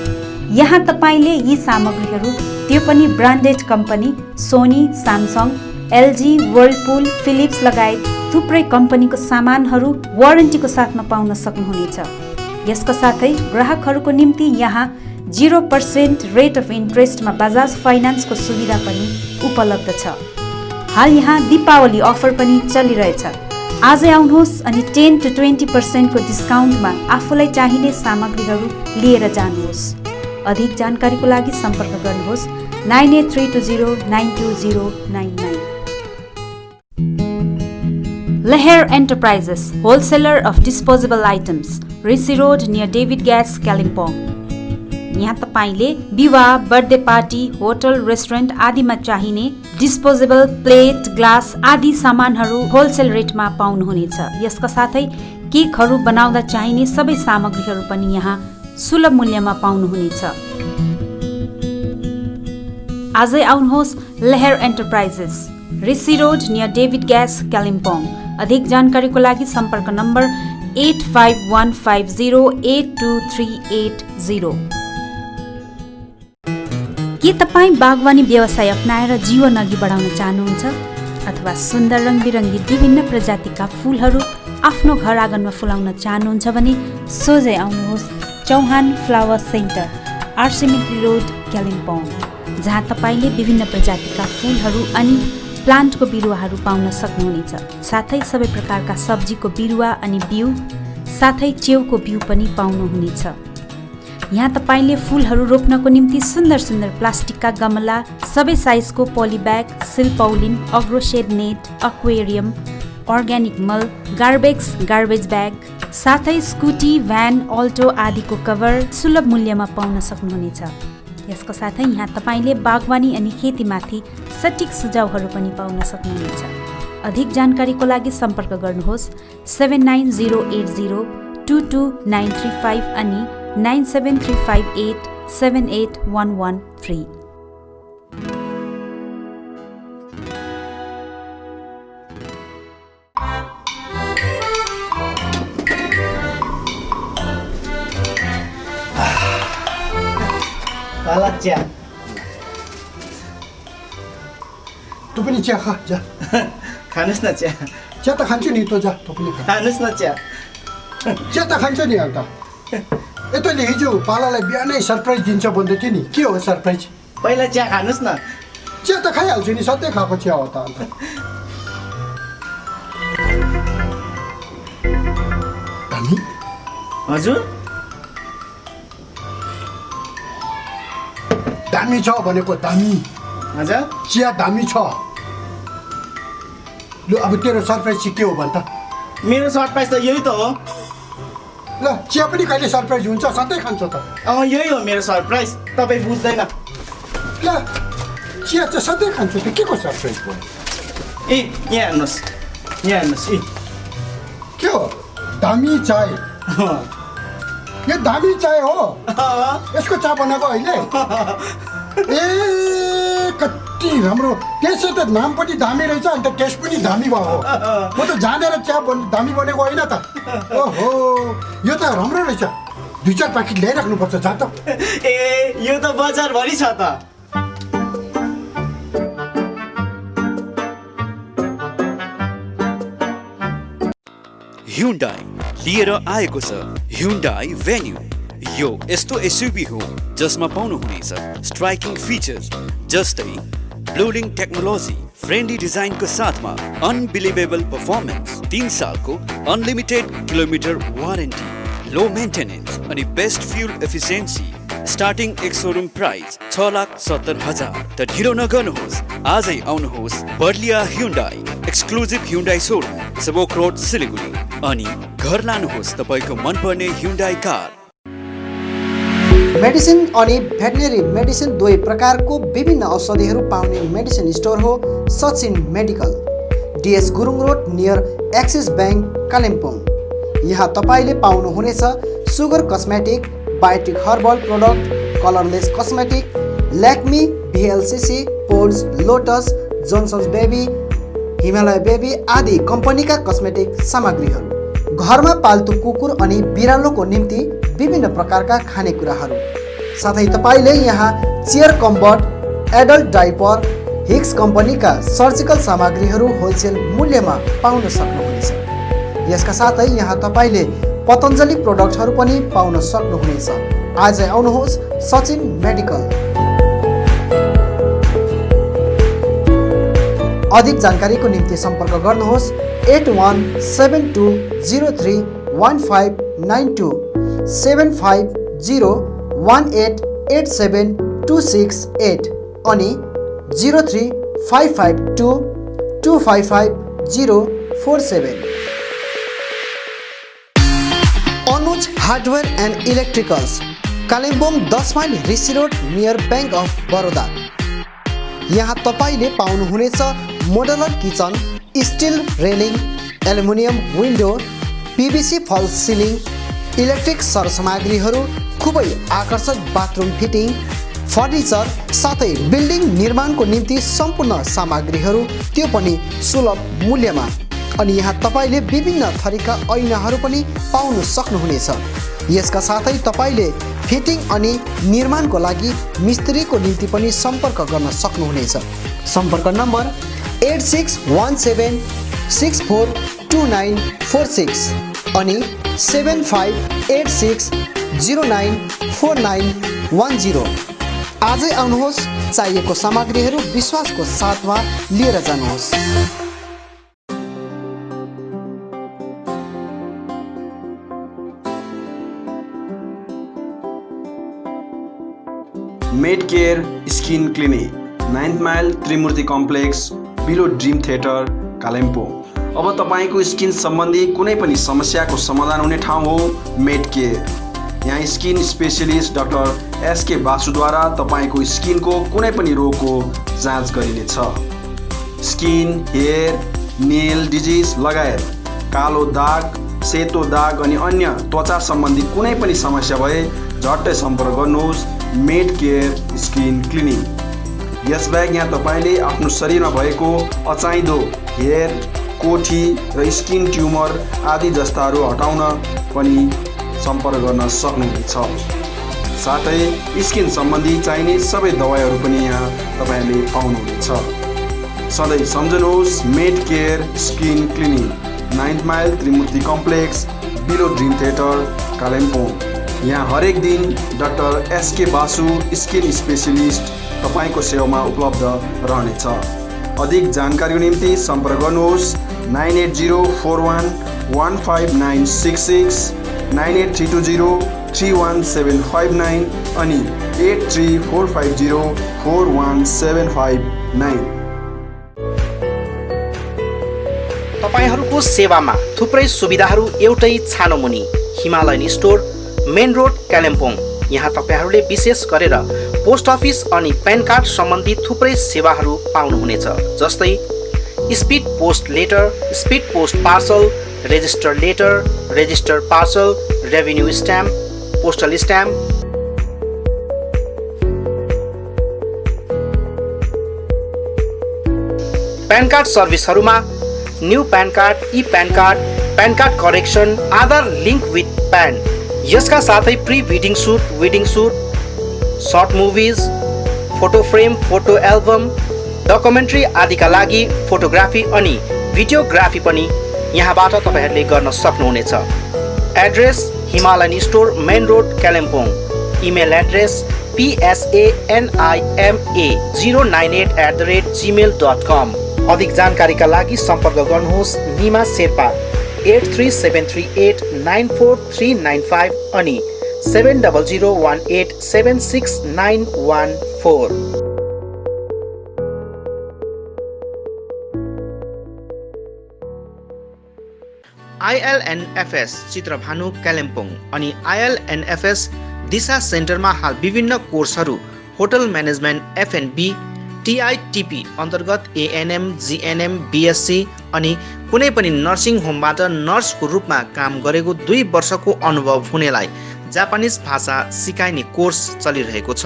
यहाँ तपाईँले यी सामग्रीहरू, त्यो पनि branded company Sony, Samsung, LG, Whirlpool, Philips लगायत थुप्रै कम्पनीको सामानहरू वारेन्टीको साथमा पाउन सक्नुहुनेछ। यसका साथै ग्राहकहरूको निम्ति यहाँ 0% रेट अफ इन्ट्रेस्टमा बजाज फाइनान्सको सुविधा पनि उपलब्ध छ। हाल यहाँ दीपावली अफर पनि चलिरहेछ। आजै आउनुहोस् अनि 10 to 20% को डिस्काउन्टमा आफूलाई चाहिने सामग्रीहरू लिएर जानुहोस्। अधिक जानकारीको लागि सम्पर्क गर्नुहोस् 9832092099। Leher Enterprises, wholesaler of disposable items, Rishi Road near David Gas, Kalimpong। यहाँ तपाईँले विवाह, बर्थडे पार्टी, होटल, रेस्टुरेन्ट आदिमा चाहिने डिस्पोजेबल प्लेट, ग्लास आदि सामानहरू होलसेल रेटमा पाउनुहुनेछ। यसका साथै केकहरू बनाउँदा चाहिने सबै सामग्रीहरू पनि यहाँ सुलभ मूल्यमा पाउनुहुनेछ। आजै आउनुहोस् Lehar enterprises, Rishi road near David gas, Kalimpong. अधिक जानकारीको लागि सम्पर्क नम्बर 8515082380। के तपाईँ बागवानी व्यवसाय अपनाएर जीवन अघि बढाउन चाहनुहुन्छ अथवा सुन्दर रङबिरङ्गी विभिन्न प्रजातिका फुलहरू आफ्नो घर आँगनमा फुलाउन चाहनुहुन्छ भने सोझै आउनुहोस् Chauhan flower centre, RC Mintri road, Kalimpong, जहाँ तपाईँले विभिन्न प्रजातिका फुलहरू अनि प्लान्टको बिरुवाहरू पाउन सक्नुहुनेछ। साथै सबै प्रकारका सब्जीको बिरुवा अनि बिउ साथै च्याउको बिउ पनि पाउनुहुनेछ। यहाँ तपाईँले फुलहरू रोप्नको निम्ति सुन्दर सुन्दर प्लास्टिकका गमला, सबै साइजको पोलिब्याग, सिल्पौलिन, अग्रोसेड नेट, एक्वेरियम, अर्ग्यानिक मल, गार्बेज ब्याग, साथै स्कुटी, भ्यान, अल्टो आदिको कभर सुलभ मूल्यमा पाउन सक्नुहुनेछ। यसको साथै यहाँ तपाईँले बागवानी अनि खेतीमाथि सटिक सुझावहरू पनि पाउन सक्नुहुनेछ। अधिक जानकारीको लागि सम्पर्क गर्नुहोस् 7908022935 अनि 9735878113। काला चिया। तँ पनि चिया खा, जा। खानुस् न चिया। चिया त खान्छु नि, तँ जा, तँ पनि खा। खानुस् न चिया। चिया त खान्छ नि अन्त। तैँले हिजो पालालाई बिहानै सरप्राइज दिन्छ भन्दै थियो नि, के हो सरप्राइज? पहिला चिया खानुस् न। चिया त खाइहाल्छु नि, सधैँ खाएको चिया हो त अन्त। दामी? हजुर? दामी छ भनेको दामी। हजुर चिया दामी छ। लु अब तेरो सरप्राइज चाहिँ के हो भन् त? मेरो सरप्राइज त यही त हो। ल चिया पनि कहिले सरप्राइज हुन्छ? सधैँ खान्छ त। यही हो मेरो सरप्राइज, तपाईँ बुझ्दैन। ल चिया चाहिँ सधैँ खान्छ त, के को सरप्राइज भयो? ए यहाँ हेर्नुहोस्, यहाँ हेर्नुहोस्। ए के हो? दामी चाय। यो दामी चाय हो? यसको चिया बनाएको अहिले? ए कति राम्रो! त्यसै त नाम पनि दामी रहेछ, अन्त टेस्ट पनि दामी भयो हो। म त जानेर चिया दामी बनेको होइन त। ओहो यो त राम्रो रहेछ। 2-4 प्याकेट ल्याइराख्नुपर्छ, जा त। ए यो त बजारभरि छ त। Hyundai लिएर आएको छ Hyundai Venue। यो यस्तो एसयुभी हो जसमा पाउनुहुनेछ स्ट्राइकिङ फिचर्स जस्तै ब्लुलिङ टेक्नोलोजी, फ्रेन्डली डिजाइनको साथमा अनबिलिभेबल पर्फर्मेन्स, 3 सालको unlimited kilometre warranty, low maintenance अनि best fuel efficiency. Starting ex showroom price 6,70,000। त ढिलो नगर्नुहोस्, आजै आउनुहोस् Barlia Hyundai exclusive Hyundai showroom, Sevoke road, Siliguri, अनि घर लानुहोस् तपाईको मनपर्ने Hyundai कार। मेडिसिन अनि भेटनेरी मेडिसिन दुवै प्रकारको विभिन्न औषधिहरू पाउने मेडिसिन स्टोर हो Sachin medical, DS Gurung road near Axis bank, Kalimpong. यहाँ तपाईँले पाउनुहुनेछ sugar cosmetic, Biotique herbal product, colourless cosmetic, ल्याक्मी, VLCC, Pond's, Lotus, Johnson's baby, Himalaya baby आदि कम्पनीका कस्मेटिक सामग्रीहरू, घरमा पाल्तु कुकुर अनि बिरालोको निम्ति विभिन्न प्रकारका खानेकुराहरू, साथै तपाईँले यहाँ चेयर कम्बर्ट, एडल्ट डाइपर, हिक्स कम्पनीका सर्जिकल सामग्रीहरू होलसेल मूल्यमा पाउन सक्नुहुनेछ। यसका साथै यहाँ तपाईँले पतञ्जलि प्रोडक्टहरू पनि पाउन सक्नुहुनेछ। आजै आउनुहोस् सचिन मेडिकल। अधिक जानकारीको निम्ति सम्पर्क गर्नुहोस् 8172031592, 7501887268 अनि 0355225547। Anuj hardware and electricals, Kalimpong 10 mile Rishi road near bank of Baroda. यहाँ तपाईँले पाउनुहुनेछ modular kitchen, still railing, aluminium window, PVC फल सिलिङ, इलेक्ट्रिक सरसामग्रीहरू, खुबै आकर्षक बाथरुम फिटिङ, फर्निचर, साथै बिल्डिङ निर्माणको निम्ति सम्पूर्ण सामग्रीहरू, त्यो पनि सुलभ मूल्यमा। अनि यहाँ तपाईँले विभिन्न थरीका ऐनाहरू पनि पाउन सक्नुहुनेछ। यसका साथै तपाईँले फिटिङ अनि निर्माणको लागि मिस्त्रीको निम्ति पनि सम्पर्क गर्न सक्नुहुनेछ। सम्पर्क नम्बर 8617642946 अनि 7586094910। आजै आउनुहोस्, चाहिएको सामग्रीहरू विश्वासको साथमा लिएर जानुहोस्। Med care skin clinic, 9th mile Trimurti complex, below dream theatre, Kalimpong. अब तपाईँको स्किन सम्बन्धी कुनै पनि समस्याको समाधान हुने ठाउँ हो मेड केयर। यहाँ स्किन स्पेशलिस्ट डाक्टर SK बासुद्वारा तपाईँको स्किनको कुनै पनि रोगको जाँच गरिनेछ। स्किन, हेयर, नेल डिजिज लगायत कालो दाग, सेतो दाग अनि अन्य त्वचा सम्बन्धी कुनै पनि समस्या भए झट्टै सम्पर्क गर्नुहोस् मेड केयर स्किन क्लिनिक। यसबाहेक यहाँ तपाईँले आफ्नो शरीरमा भएको अचाहिँदो हेयर, कोठी र स्किन ट्युमर आदि जस्ताहरू हटाउन पनि सम्पर्क गर्न सक्नुहुनेछ। साथै स्किन सम्बन्धी चाहिने सबै दबाईहरू पनि यहाँ तपाईँले पाउनुहुनेछ। सधैँ सम्झनुहोस् med care skin clinic, 9th mile Trimurti complex, below dream theatre, Kalimpong. यहाँ हरेक दिन doctor SK Basu skin specialist तपाईँको सेवामा उपलब्ध रहनेछ। अधिक जानकारीको निम्ति सम्पर्क गर्नुहोस् 9804115966 9832031759 अनि 8345041759। तपाईहरूको सेवामा थुप्रै सुविधाहरू एउटै छानोमुनि Himalayan store, main road, Kalimpong. यहाँ तपाईहरूले विशेष गरेर पोस्ट अफिस अनि प्यान कार्ड सम्बन्धी थुप्रै सेवाहरू पाउनुहुनेछ, जस्तै speed post letter, speed post parcel, register letter, register parcel, revenue stamp, postal stamp, PAN card सर्भिसहरूमा new PAN card, e PAN card, PAN card correction, Aadhaar link with PAN, यसका साथै pre wedding shoot, wedding shoot, short movies, photo frame, photo album, documentary आदिका लागि photography अनि videography पनि यहाँबाट तपाईँहरूले गर्न सक्नुहुनेछ। Address Himalayan store, main road, Kalimpong. Email address psama098@gmail.com। अधिक जानकारीका लागि सम्पर्क गर्नुहोस् निमा शेर्पा 8373894395 अनि 7001876914। ILNFS चित्रभानु कालिम्पोङ अनि ILNFS दिशा सेन्टरमा हाल विभिन्न कोर्सहरू होटल म्यानेजमेन्ट, F&B, TITP अन्तर्गत ANM, GNM, BSc अनि कुनै पनि नर्सिङ होमबाट नर्सको रूपमा काम गरेको 2 वर्षको अनुभव हुनेलाई जापानिज भाषा सिकाइने कोर्स चलिरहेको छ।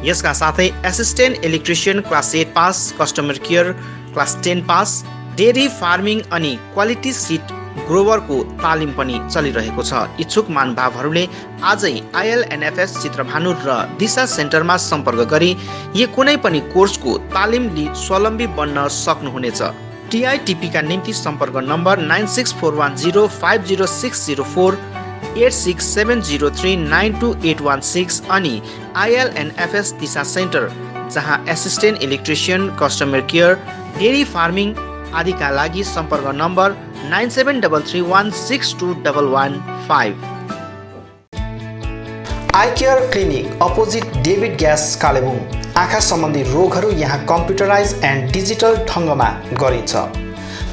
यसका साथै assistant electrician class 8 pass, customer care class 10 pass, dairy farming अनि क्वालिटी सिट ग्रोवरको तालिम पनि चलिरहेको छ। इच्छुक महानुभावहरूले आजै ILNFS चित्रभानु र दिशा सेन्टरमा सम्पर्क गरी यो कुनै पनि कोर्सको तालिम लिई स्वावलम्बी बन्न सक्नुहुनेछ। TITP का निम्ति सम्पर्क नम्बर 9641050604, 8670392816 अनि ILNFS दिशा सेन्टर जहाँ assistant electrician, customer care, dairy farming आदिका लागि सम्पर्क number 9733162115। I care clinic opposite David gas Kalimpong. आँखा सम्बन्धी रोगहरू यहाँ कम्प्युटराइज एन्ड डिजिटल ढङ्गमा गरिन्छ।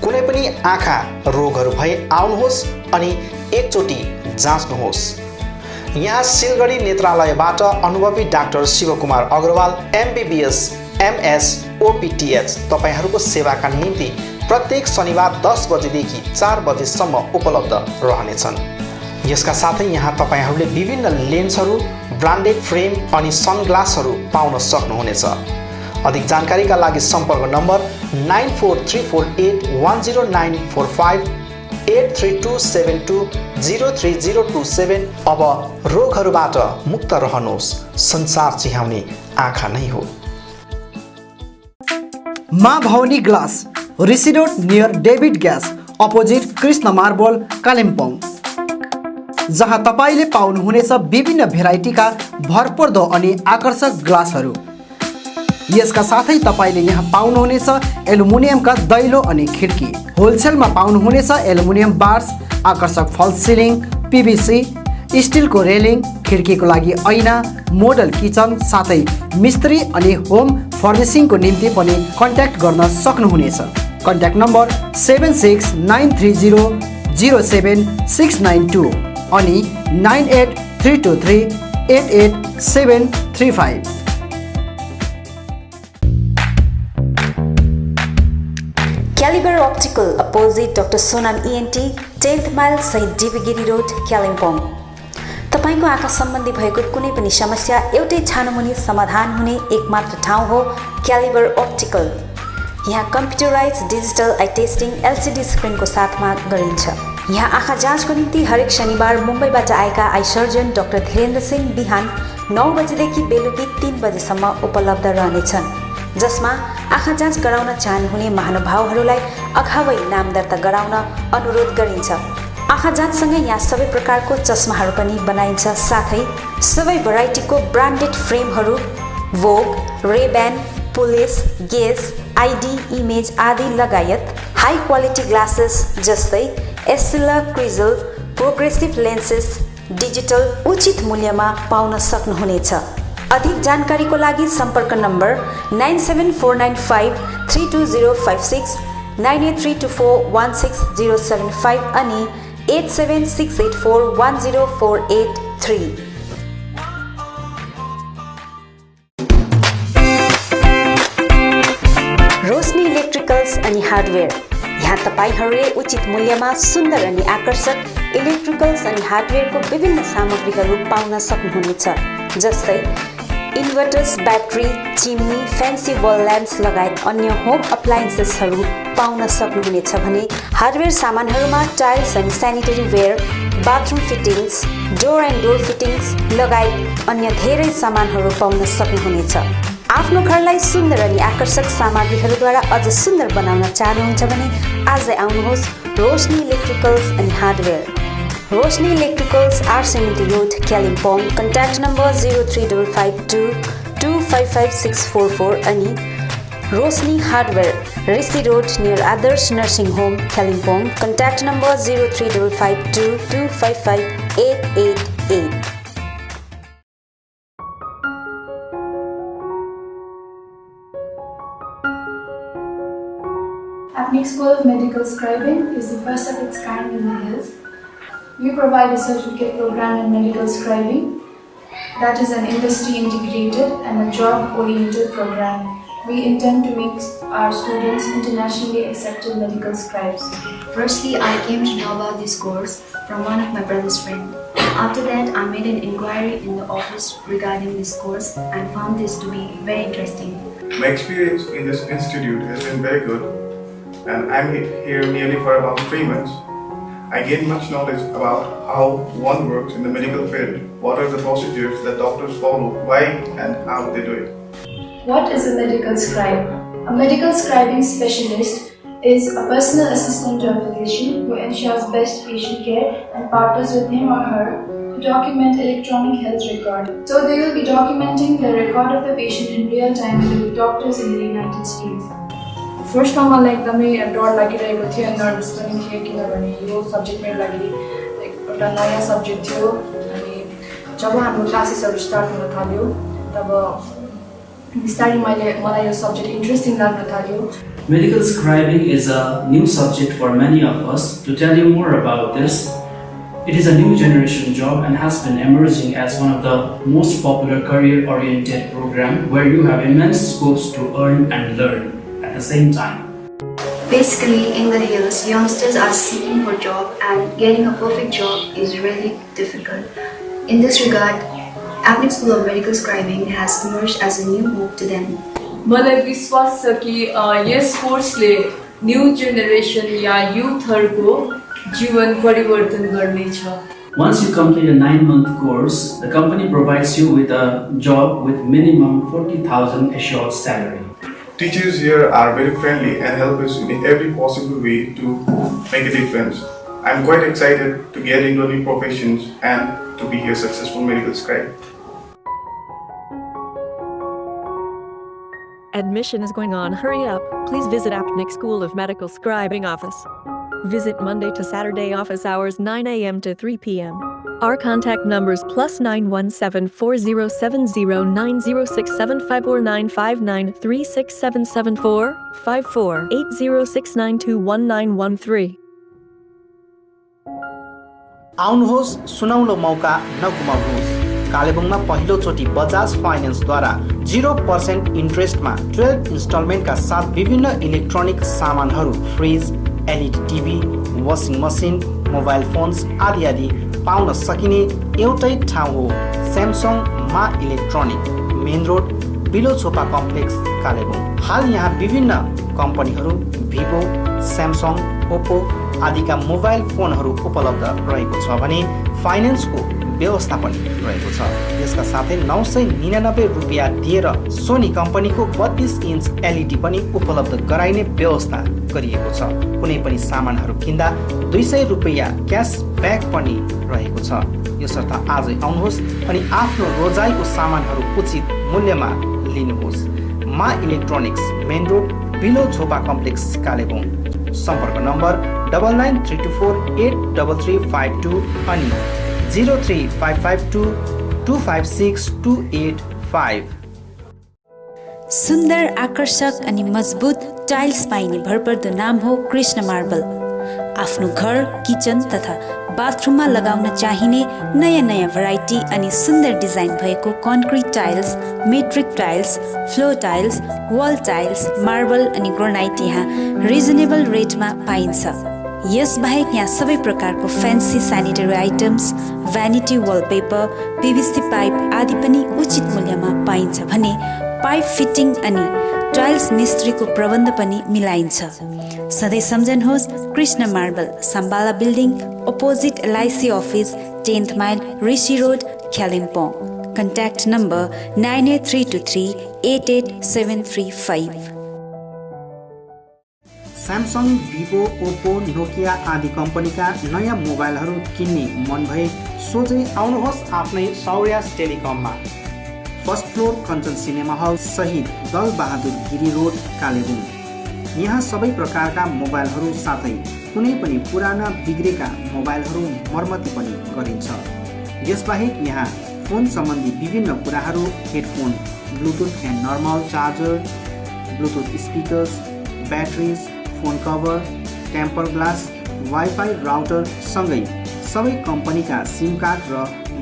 कुनै पनि आँखा रोगहरू भए आउनुहोस् अनि एकचोटि जाँच्नुहोस्। यहाँ सिलगढी नेत्रालयबाट अनुभवी doctor Shivkumar Agarwal MBBS MS OPTH तपाईहरूको सेवाका निम्ति प्रत्येक शनिबार 10 बजेदेखि 4 बजेसम्म उपलब्ध रहनेछन्। यसका साथै यहाँ तपाईहरूले विभिन्न लेन्सहरू, ब्रान्डेड फ्रेम अनि सनग्लासहरू पाउन सक्नुहुनेछ। अधिक जानकारीका लागि सम्पर्क नम्बर 9434810945, 8327203027। अब रोगहरूबाट मुक्त रहनुहोस्, संसार चिहाउने आँखा नै हो। Maa Bhavani glass, Rishi road near David gas opposite Krishna marble Kalimpong, जहाँ तपाईँले पाउनुहुनेछ विभिन्न भेराइटीका भरपर्दो अनि आकर्षक ग्लासहरू। यसका साथै तपाईँले यहाँ पाउनुहुनेछ एल्युमिनियमका दैलो अनि खिड्की। होलसेलमा पाउनुहुनेछ एल्युमिनियम बार्स, आकर्षक फल्स सिलिङ, PVC, स्टिलको रेलिङ, खिड्कीको लागि ऐना, मोडल किचन साथै मिस्त्री अनि होम फर्निसिङको निम्ति पनि कन्ट्याक्ट गर्न सक्नुहुनेछ। कन्ट्याक्ट नम्बर 7693007692 अनि 9832388735। Caliber Optical opposite Dr. Sonam ENT, 10th mile सहित डिबीगिरी रोड कालिम्पोङ। तपाईको आँखा सम्बन्धी भएको कुनै पनि समस्या एउटै छानोमुनि समाधान हुने एकमात्र ठाउँ हो क्यालिबर अप्टिकल। यहाँ computerise digital eye testing LCD स्क्रिनको साथमा गरिन्छ। यहाँ आँखा जाँचको निम्ति हरेक शनिबार मुम्बईबाट आएका eye surgeon doctor Dhirendra Singh बिहान 9 बजेदेखि बेलुकी 3 बजेसम्म उपलब्ध रहनेछन्, जसमा आँखा जाँच गराउन चाहनुहुने महानुभावहरूलाई अगावै नाम दर्ता गराउन अनुरोध गरिन्छ। आँखा जाँचसँगै यहाँ सबै प्रकारको चस्माहरू पनि बनाइन्छ, साथै सबै भेराइटीको ब्रान्डेड फ्रेमहरू भोग, रेब्यान, पुलिस, गेज, ID, इमेज आदि लगायत हाई क्वालिटी ग्लासेस जस्तै एस्सिला, क्रिजल, प्रोग्रेसिभ लेन्सेस, डिजिटल उचित मूल्यमा पाउन सक्नुहुनेछ। अधिक जानकारीको लागि सम्पर्क नम्बर 9749532056, 9832416075 अनि 8768410483। रोशनी इलेक्ट्रिकल्स अनि हार्डवेयर। यहाँ तपाईहरूले उचित मूल्यमा सुन्दर अनि आकर्षक इलेक्ट्रिकल्स अनि हार्डवेयरको विभिन्न सामग्रीहरू पाउन सक्नुहुनेछ, जस्तै इन्भर्टर्स, ब्याट्री, चिम्नी, फ्यान्सी वल ल्याम्प्स लगायत अन्य होम अप्लायन्सेसहरू पाउन सक्नुहुनेछ भने हार्डवेयर सामानहरूमा टाइल्स अनि sanitary ware, bathroom fittings, door and door fittings लगायत अन्य धेरै सामानहरू पाउन सक्नुहुनेछ। आफ्नो घरलाई सुन्दर अनि आकर्षक सामग्रीहरूद्वारा अझ सुन्दर बनाउन चाहनुहुन्छ भने आजै आउनुहोस् रोशनी इलेक्ट्रिकल्स अनि hardware. Roshni electricals, RCMD road, Kalimpong. Contact number 03552255644 अनि Roshni hardware, Rishi road near Adarsh nursing home, Kalimpong. Contact number 03552255888। Apnic School of Medical Scribing is the first of its kind in the hills. We provide a certificate program in medical scribing that is an industry integrated and a job oriented program. We intend to make our students internationally accepted medical scribes. Firstly, I came to know about this course from one of my brother's friends. After that, I made an inquiry in the office regarding this course and found this to be very interesting. My experience in this institute has been very good, and I'm here nearly for about 3 months. I gained much knowledge about how one works in the medical field, what are the procedures that doctors follow, why and how they do it. What is a medical scribe? A medical scribing specialist is a personal assistant to a physician who ensures best patient care and partners with him or her to document electronic health record. So they will be documenting the record of the patient in real time with the doctors in the United States. फर्स्टमा मलाई एकदमै डर लागिरहेको थियो, nervous पनि थियो, किनभने यो सब्जेक्ट मेरो लागि एउटा नयाँ सब्जेक्ट थियो। अनि जब हाम्रो क्लासेसहरू स्टार्ट हुन थाल्यो तब बिस्तारै मलाई यो सब्जेक्ट इन्ट्रेस्टिङ लाग्न थाल्यो। Medical scribing is a new subject for many of us. To tell you more about this, it is a new generation job and has been emerging as one of the most popular career-oriented programs where you have immense scopes to earn and learn at the same time. Basically, in the hills, youngsters are seeking for job and getting a perfect job is really difficult. In this regard, Apnic School of Medical Scribing has emerged as a new hope to them. मलाई विश्वास छ कि यस कोर्सले new generation या युथहरुको जीवन परिवर्तन गर्नेछ। Once you complete a 9-month course, the company provides you with a job with minimum 40,000 assured salary. Teachers here are very friendly and help us in every possible way to make a difference. I'm quite excited to get into new professions and to be a successful medical scribe. Admission is going on. Hurry up. Please visit Apnic School of Medical Scribing office. Visit Monday to Saturday office hours 9 a.m. to 3 p.m. Our contact numbers +917407090675495936774 548069219113. आउनुहोस्, सुनौलो मौका नगुमाउनुहोस्। कालेबुङमा पहिलोचोटि बजाज फाइनेन्सद्वारा 0% इन्ट्रेस्टमा 12 इन्स्टलमेन्टका साथ विभिन्न electronic सामानहरू, fridge, LED TV, washing machine, mobile phones आदि आदि पाउन सकिने एउटै ठाउँ हो Samsung Maa electronic, main road, below Chhopa complex, Kalebung. हाल यहाँ विभिन्न कम्पनीहरू भिभो, स्यामसङ, ओप्पो आदिका मोबाइल फोनहरू उपलब्ध रहेको छ भने फाइनेन्सको व्यवस्था पनि रहेको छ। यसका साथै 999 रुपियाँ दिएर सोनी कम्पनीको 32 इन्च एलइडी पनि उपलब्ध गराइने व्यवस्था गरिएको छ। कुनै पनि सामानहरू किन्दा 200 रुपियाँ क्यास ब्याक पनि रहेको छ। यसर्थ आजै आउनुहोस् अनि आफ्नो रोजाइको सामानहरू उचित मूल्यमा लिनुहोस्। Maa electronics, main road, below Chhopa complex, Kalebung. सम्पर्क नम्बर 9932483352 अनि 0355225628 सुन्दर आकर्षक अनि मजबुत टाइल्स पाइने भरपर्दो नाम हो कृष्ण मार्बल। आफ्नो घर, किचन तथा बाथरुममा लगाउन चाहिने नयाँ नयाँ भेराइटी अनि सुन्दर डिजाइन भएको concrete tiles, metric tiles, floor tiles, wall tiles, marble अनि ग्रेनाइट यहाँ रिजनेबल रेटमा पाइन्छ। यसबाहेक यहाँ सबै प्रकारको fancy sanitary items, vanity wallpaper, PVC pipe आदि पनि उचित मूल्यमा पाइन्छ भने पाइप फिटिङ अनि टाइल्स मिस्त्रीको प्रबन्ध पनि मिलाइन्छ। सधैँ सम्झनुहोस् Krishna marble, Sambala building, opposite LIC office, 10th mile, Rishi road, Kalimpong. Contact number 9832388735। Samsung, Vivo, Oppo, Nokia आदि कम्पनीका नयाँ मोबाइलहरू किन्ने मन भए सोझै आउनुहोस् आफ्नै सौर्यास टेलिकममा। First floor Kanchan cinema hall सहित दल बहादुर गिरी रोड, कालेबुङ। यहाँ सबै प्रकारका मोबाइलहरू साथै कुनै पनि पुराना बिग्रेका मोबाइलहरू मर्मती पनि गरिन्छ। यसबाहेक यहाँ फोन सम्बन्धी विभिन्न कुराहरू, headphone, bluetooth and normal charger, bluetooth speakers, batteries, phone cover, temper glass, wifi router सँगै सबै कम्पनीका सिम कार्ड र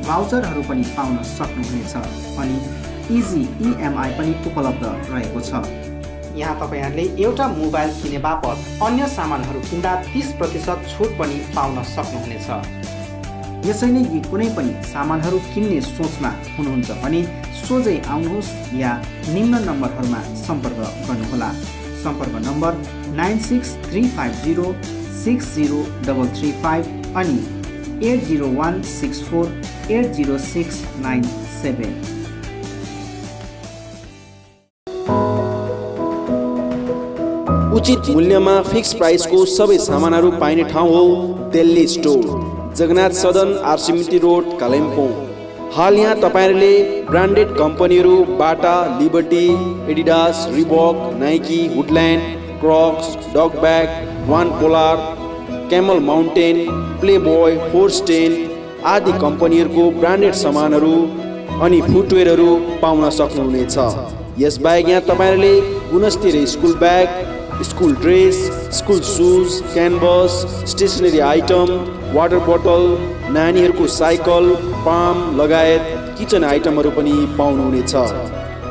भाउचरहरू पनि पाउन सक्नुहुनेछ अनि इजी EMI पनि उपलब्ध रहेको छ। यहाँ तपाईहरूले एउटा मोबाइल किने बापत अन्य सामानहरू किन्दा 30% छुट पनि पाउन सक्नुहुनेछ। यसैले यी कुनै पनि सामानहरू किन्ने सोचमा हुनुहुन्छ भने सोझै आउनुहोस् या निम्न नम्बरहरूमा सम्पर्क गर्नुहोला। सम्पर्क नम्बर 9635060335 अनि 8016480697। उचित मूल्यमा फिक्स प्राइसको सबै सामानहरू पाइने ठाउँ हो दिल्ली स्टोर, जगन्नाथ सदन, आरसीमिटी रोड, कालिम्पोङ। हाल यहाँ तपाईहरूले ब्रान्डेड कम्पनीहरू Bata, Liberty, Adidas, Reebok, Nike, Woodland, Crocs, Duckback, वान पोलार, क्यामल माउन्टेन, प्लेबोय, फोर्स्टेन आदि कम्पनीहरूको ब्रान्डेड सामानहरू अनि फुटवेयरहरू पाउन सक्नुहुनेछ। यसबाहेक यहाँ तपाईँहरूले गुणस्तरीय school bag, school dress, school shoes, canvas, stationery item, water बोतल, नानीहरूको साइकल, पाम लगायत किचन आइटमहरू पनि पाउनुहुनेछ।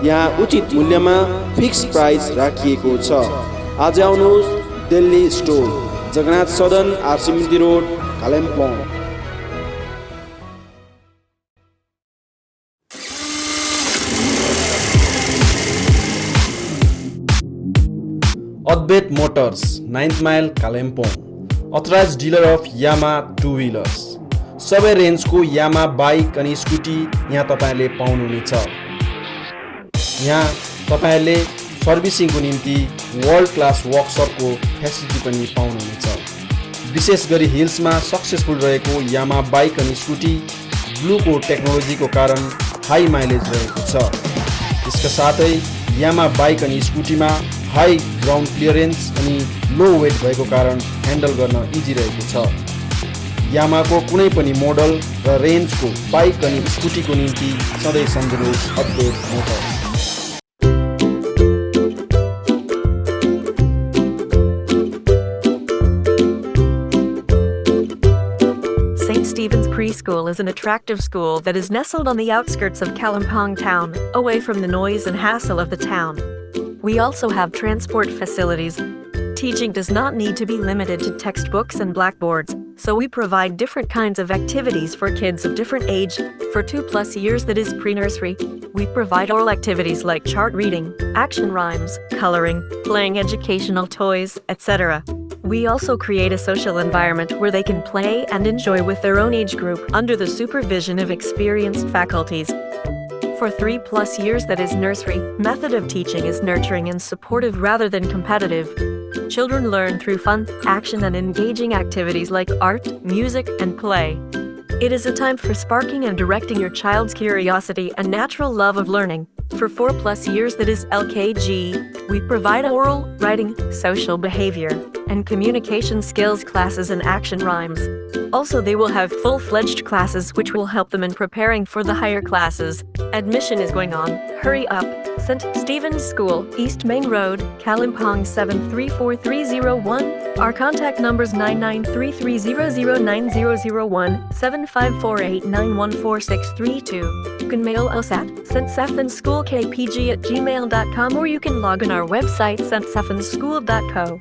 यहाँ उचित मूल्यमा फिक्स प्राइस राखिएको छ। आज आउनुहोस् दिल्ली स्टोर, जगन्नाथ सदन, आरसीमिटी road, Kalimpong. Advait motors, 9th mile, Kalimpong. Authorised dealer of Yamaha two wheelers. सबै रेन्जको यामा बाइक अनि स्कुटी यहाँ तपाईँहरूले पाउनुहुनेछ। यहाँ तपाईँहरूले सर्भिसिङको निम्ति वर्ल्ड क्लास वर्कसपको फेसिलिटी पनि पाउनुहुनेछ। विशेष गरी हिल्समा सक्सेसफुल रहेको यामा बाइक अनि स्कुटी ब्लूको टेक्नोलोजीको कारण हाई माइलेज रहेको छ। यसका साथै यामा बाइक अनि स्कुटीमा हाई ग्राउन्ड क्लियरेन्स अनि लो वेट भएको कारण ह्यान्डल गर्न इजी रहेको छ। यामाको कुनै पनि मोडल र रेन्जको बाइक अनि स्कुटीको निम्ति सधैँ सम्झनुहोस् अद्वैत Motors. St. Stephen's Preschool is an attractive school that is nestled on the outskirts of Kalimpong town, away from the noise and hassle of the town. We also have transport facilities. Teaching does not need to be limited to textbooks and blackboards, so we provide different kinds of activities for kids of different age. For 2+ years, that is pre-nursery, we provide oral activities like chart reading, action rhymes, coloring, playing educational toys, etc. We also create a social environment where they can play and enjoy with their own age group under the supervision of experienced faculties. For 3+ years, that is nursery, method of teaching is nurturing and supportive rather than competitive. Children learn through fun, action and engaging activities like art, music and play. It is a time for sparking and directing your child's curiosity and natural love of learning. For 4+ years, that is LKG, we provide oral, writing, social behavior, and communication skills classes and action rhymes. Also, they will have full-fledged classes which will help them in preparing for the higher classes. Admission is going on. Hurry up. St. Stephen's School, East Main Road, Kalimpong 734301. Our contact numbers 9933009001, 7548914632. You can mail us at ststephensschoolkpg@gmail.com, or you can log on our website ststephensschool.co.